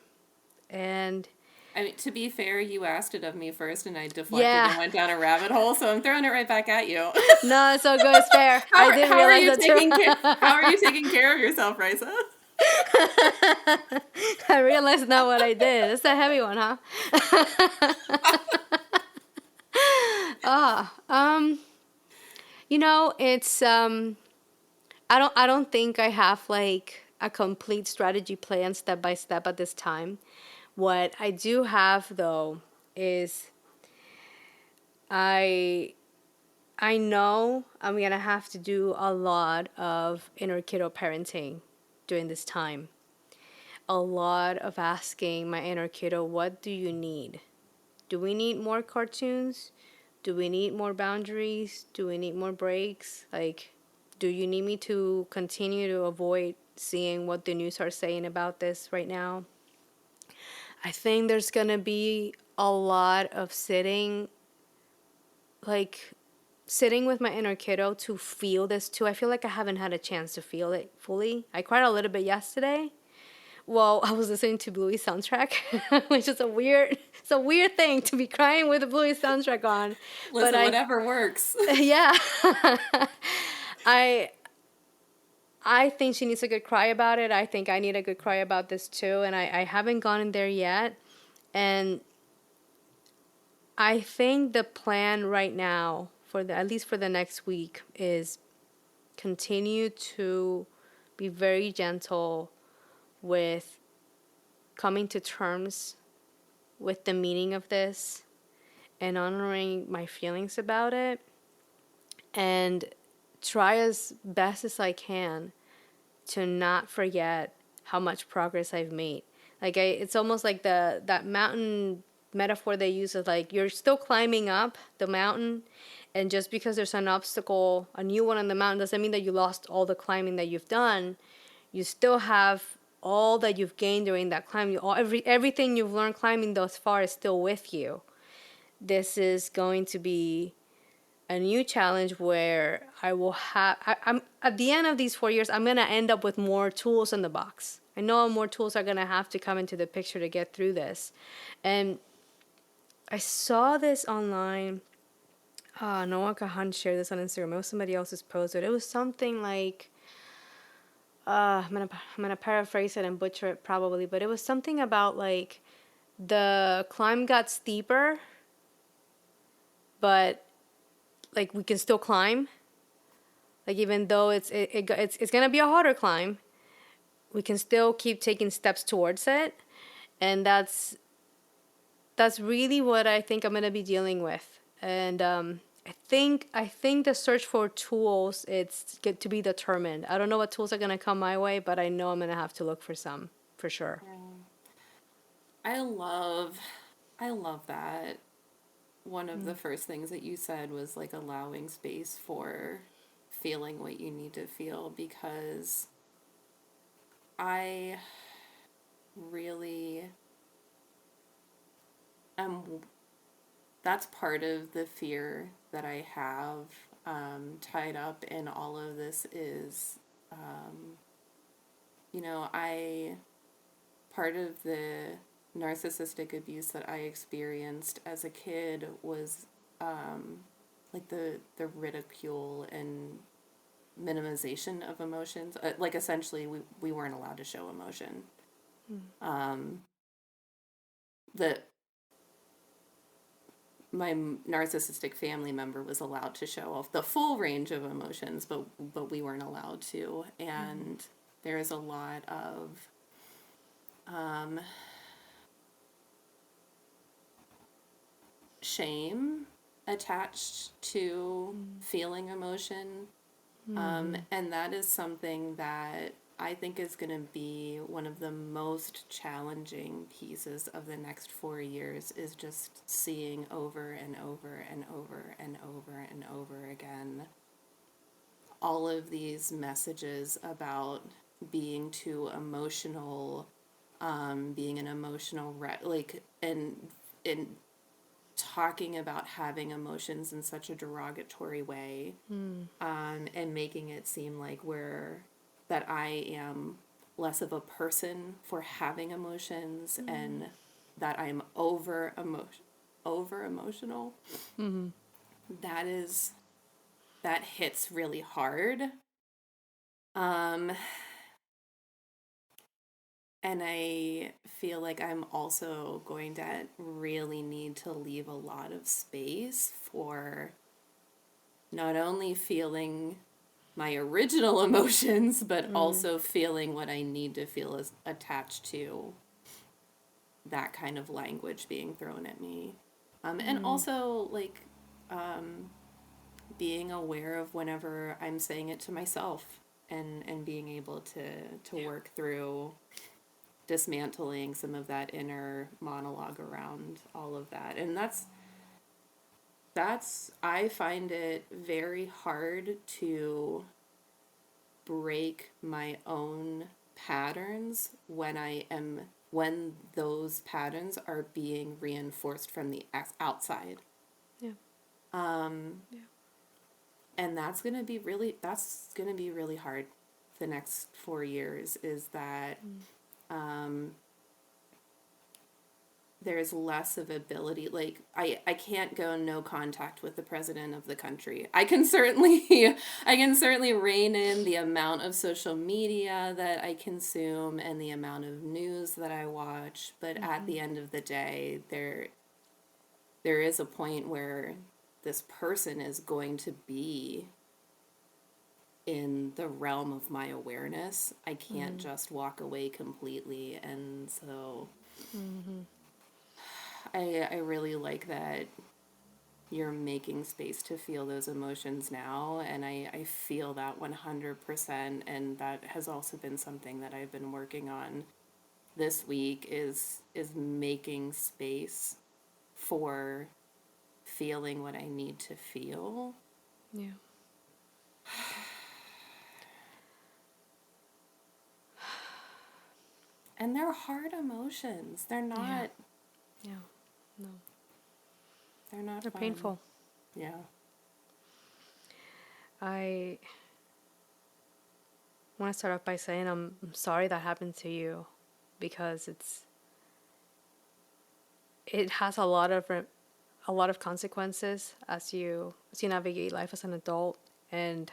And I mean, to be fair, you asked it of me first and I deflected yeah, and went down a rabbit hole, so I'm throwing it right back at you. no, it's all good. It's fair. I did How are realize you that too. how are you taking care of yourself, Raysa? I realized now what I did. It's a heavy one, huh? Ah, it's I don't think I have like a complete strategy plan step by step at this time. What I do have though is I I know I'm gonna have to do a lot of inner kiddo parenting during this time. A lot of asking my inner kiddo, what do you need? Do we need more cartoons? Do we need more boundaries? Do we need more breaks? Like, do you need me to continue to avoid seeing what the news are saying about this right now? I think there's gonna be a lot of like, sitting with my inner kiddo to feel this too. I feel like I haven't had a chance to feel it fully. I cried a little bit yesterday. Well, I was listening to Bluey soundtrack, which is it's a weird thing to be crying with a Bluey soundtrack on. But Listen, whatever works. yeah, I, I think she needs a good cry about it. I think I need a good cry about this too. And I haven't gone in there yet. And I think the plan right now for the at least for the next week is continue to be very gentle with coming to terms with the meaning of this and honoring my feelings about it, and try as best as I can to not forget how much progress I've made. It's almost like that mountain metaphor they use is like you're still climbing up the mountain, and just because there's an obstacle, a new one on the mountain, doesn't mean that you lost all the climbing that you've done. You still have all that you've gained during that climb. Everything you've learned climbing thus far is still with you. This is going to be a new challenge where I will have. I'm at the end of these 4 years. I'm gonna end up with more tools in the box. I know more tools are gonna have to come into the picture to get through this, and I saw this online. Noah Kahan shared this on Instagram. It was somebody else's post, but it was something like. I'm gonna paraphrase it and butcher it probably, but it was something about like the climb got steeper, but like we can still climb. Like even though it's gonna be a harder climb, we can still keep taking steps towards it, and that's really what I think I'm gonna be dealing with. And I think the search for tools, it's get to be determined. I don't know what tools are gonna come my way, but I know I'm gonna have to look for some for sure. Yeah. I love I love that. One of the first things that you said was like allowing space for feeling what you need to feel, because I really am, that's part of the fear that I have tied up in all of this is, I, part of the narcissistic abuse that I experienced as a kid was like the ridicule and minimization of emotions. Like essentially, we weren't allowed to show emotion. Um, that my narcissistic family member was allowed to show off the full range of emotions, but we weren't allowed to. And there is a lot of um, shame attached to feeling emotion. And that is something that I think is going to be one of the most challenging pieces of the next 4 years, is just seeing over and over and over and over and over again all of these messages about being too emotional, being an emotional like, and talking about having emotions in such a derogatory way, and making it seem like that I am less of a person for having emotions, and that I'm over emotional. That is that hits really hard. Um, and I feel like I'm also going to really need to leave a lot of space for not only feeling my original emotions, but also feeling what I need to feel is attached to that kind of language being thrown at me. And also, like, being aware of whenever I'm saying it to myself, and being able to work through dismantling some of that inner monologue around all of that. And I find it very hard to break my own patterns when those patterns are being reinforced from the outside. Yeah. Yeah. And that's going to be really hard the next 4 years, is that there's less of ability, like I can't go no contact with the president of the country. I can certainly rein in the amount of social media that I consume and the amount of news that I watch, but at the end of the day, there is a point where this person is going to be in the realm of my awareness. I can't just walk away completely. And so I really like that you're making space to feel those emotions now. And I feel that 100%. And that has also been something that I've been working on this week is making space for feeling what I need to feel. Yeah. And they're hard emotions. They're not. Yeah. No. They're not They're fun. painful. Yeah. I want to start off by saying I'm sorry that happened to you, because it has a lot of consequences as you navigate life as an adult. And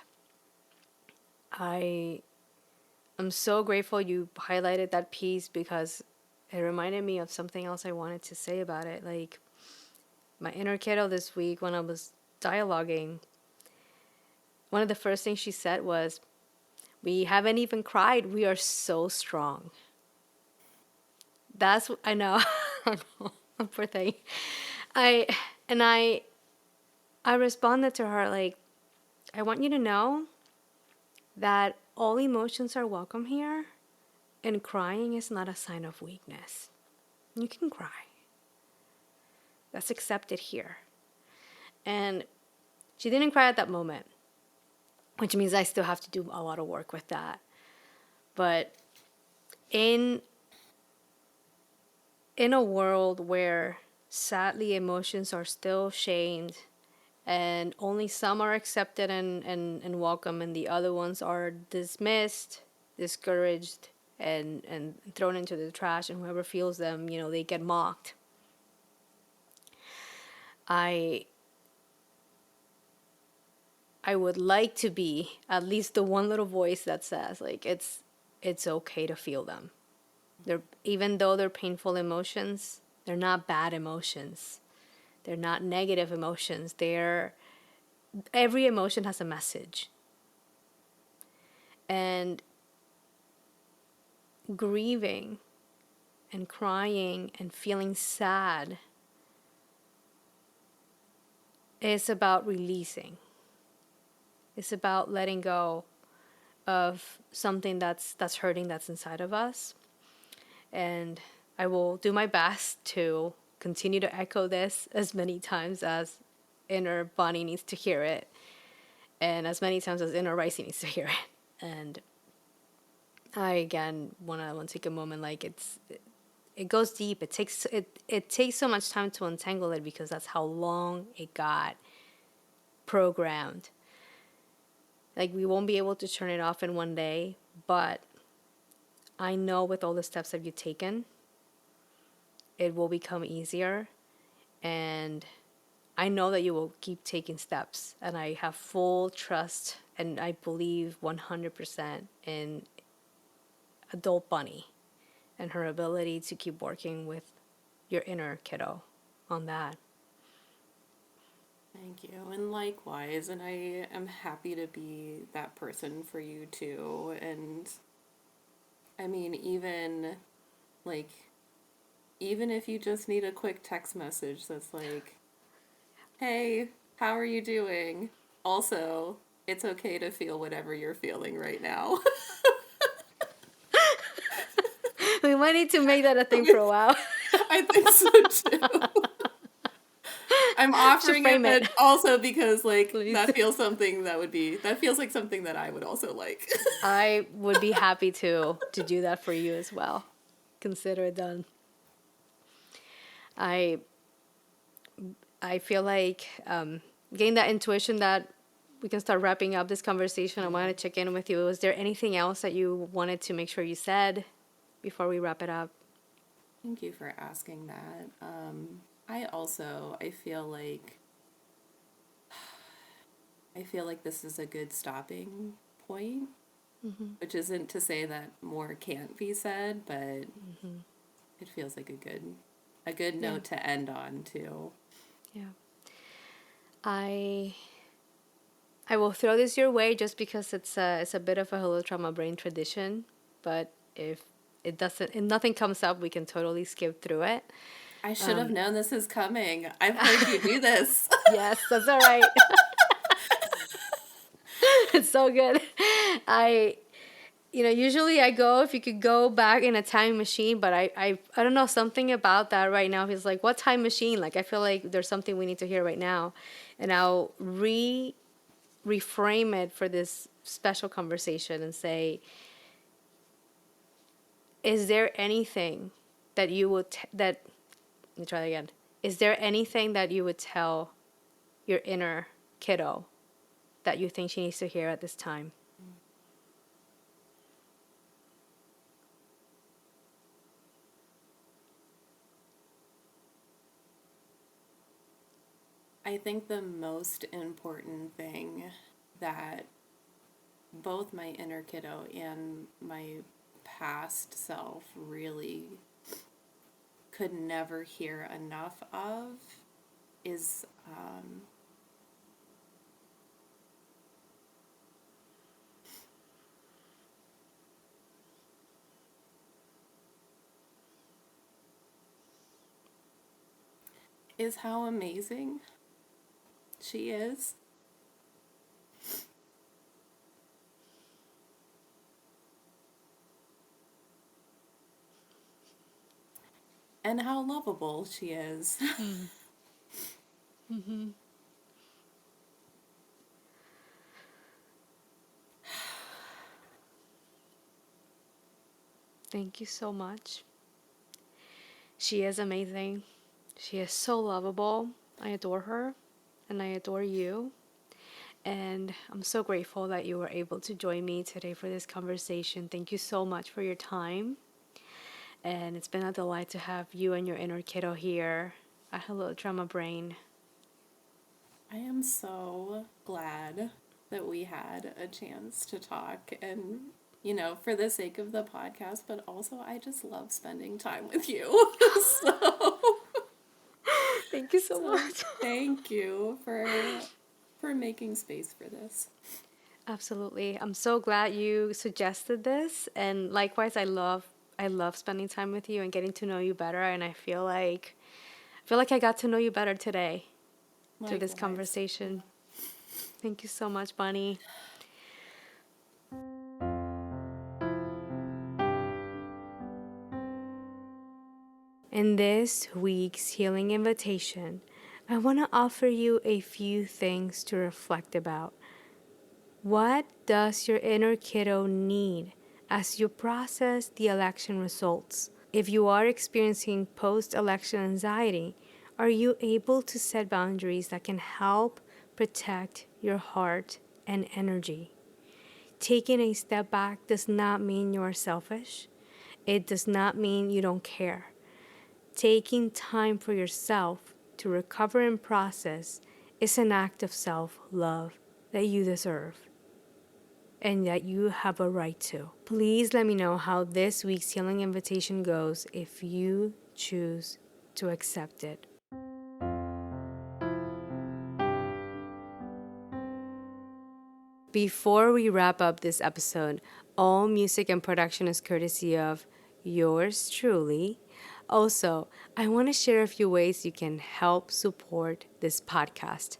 I'm so grateful you highlighted that piece, because it reminded me of something else I wanted to say about it. Like, my inner kiddo this week, when I was dialoguing, one of the first things she said was, "We haven't even cried. We are so strong." I know. I know. Poor thing. I and I responded to her like, "I want you to know that all emotions are welcome here, and crying is not a sign of weakness. You can cry. That's accepted here." And she didn't cry at that moment, which means I still have to do a lot of work with that. But in a world where sadly emotions are still shamed, and only some are accepted and welcome, and the other ones are dismissed, discouraged, and thrown into the trash, and whoever feels them, they get mocked. I would like to be at least the one little voice that says, like, it's okay to feel them. Even though they're painful emotions, they're not bad emotions. They're not negative emotions. Every emotion has a message. And grieving and crying and feeling sad is about releasing. It's about letting go of something that's hurting, that's inside of us. And I will do my best to continue to echo this as many times as inner Bonny needs to hear it, and as many times as inner Raysa needs to hear it. And I again want to take a moment. Like, it goes deep. It takes so much time to untangle it, because that's how long it got programmed. Like, we won't be able to turn it off in one day, but I know with all the steps that you've taken, it will become easier. And I know that you will keep taking steps. And I have full trust, and I believe 100% in adult Bonny and her ability to keep working with your inner kiddo on that. Thank you. And likewise, and I am happy to be that person for you too. And I mean, like, even if you just need a quick text message that's like, "Hey, how are you doing? Also, it's okay to feel whatever you're feeling right now." We might need to make that a thing for a while. I think so too. I'm offering it, but also because, like, Please. that feels like something that I would also like. I would be happy to do that for you as well. Consider it done. I feel like getting that intuition that we can start wrapping up this conversation. I wanted to check in with you. Was there anything else that you wanted to make sure you said before we wrap it up? Thank you for asking that. I feel like this is a good stopping point, which isn't to say that more can't be said, but it feels like a good Yeah. note to end on too. Yeah. I I will throw this your way just because it's a bit of a hello trauma brain tradition, but if nothing comes up, we can totally skip through it. I should have known this is coming. I've heard you do this. Yes, that's all right. It's so good. I usually I go if you could go back in a time machine, but I don't know, something about that right now. He's like, what time machine? Like, I feel like there's something we need to hear right now. And I'll reframe it for this special conversation and say, is there anything that you would, let me try that again. Is there anything that you would tell your inner kiddo that you think she needs to hear at this time? I think the most important thing that both my inner kiddo and my past self really could never hear enough of is how amazing she is. And how lovable she is. Thank you so much. She is amazing. She is so lovable. I adore her and I adore you. And I'm so grateful that you were able to join me today for this conversation. Thank you so much for your time. And it's been a delight to have you and your inner kiddo here at Hello Drama Brain. I am so glad that we had a chance to talk and, for the sake of the podcast, but also I just love spending time with you. so, Thank you so so much. thank you for making space for this. Absolutely. I'm so glad you suggested this. And likewise, I love spending time with you and getting to know you better. And I feel like I got to know you better today through this Likewise. conversation. Thank you so much, Bonnie. In this week's healing invitation, I want to offer you a few things to reflect about. What does your inner kiddo need as you process the election results? If you are experiencing post-election anxiety, are you able to set boundaries that can help protect your heart and energy? Taking a step back does not mean you are selfish. It does not mean you don't care. Taking time for yourself to recover and process is an act of self-love that you deserve and that you have a right to. Please let me know how this week's healing invitation goes if you choose to accept it. Before we wrap up this episode, all music and production is courtesy of yours truly. Also, I want to share a few ways you can help support this podcast.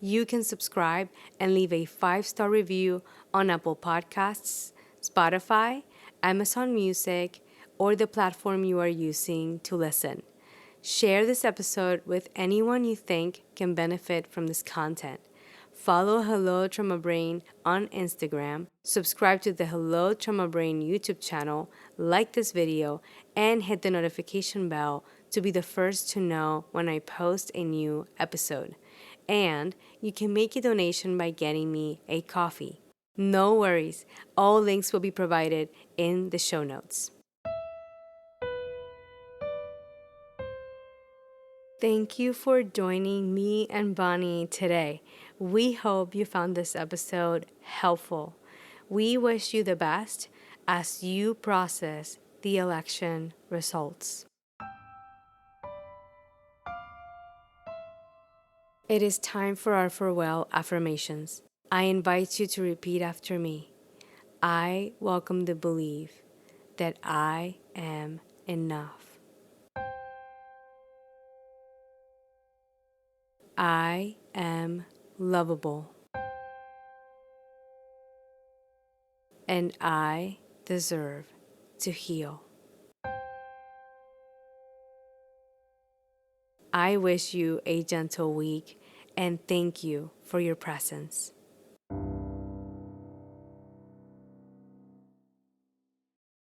You can subscribe and leave a 5-star review on Apple Podcasts, Spotify, Amazon Music, or the platform you are using to listen. Share this episode with anyone you think can benefit from this content. Follow Hello Trauma Brain on Instagram, subscribe to the Hello Trauma Brain YouTube channel, like this video, and hit the notification bell to be the first to know when I post a new episode. And you can make a donation by getting me a coffee. No worries, all links will be provided in the show notes. Thank you for joining me and Bonnie today. We hope you found this episode helpful. We wish you the best as you process the election results. It is time for our farewell affirmations. I invite you to repeat after me. I welcome the belief that I am enough. I am lovable. And I deserve to heal. I wish you a gentle week and thank you for your presence.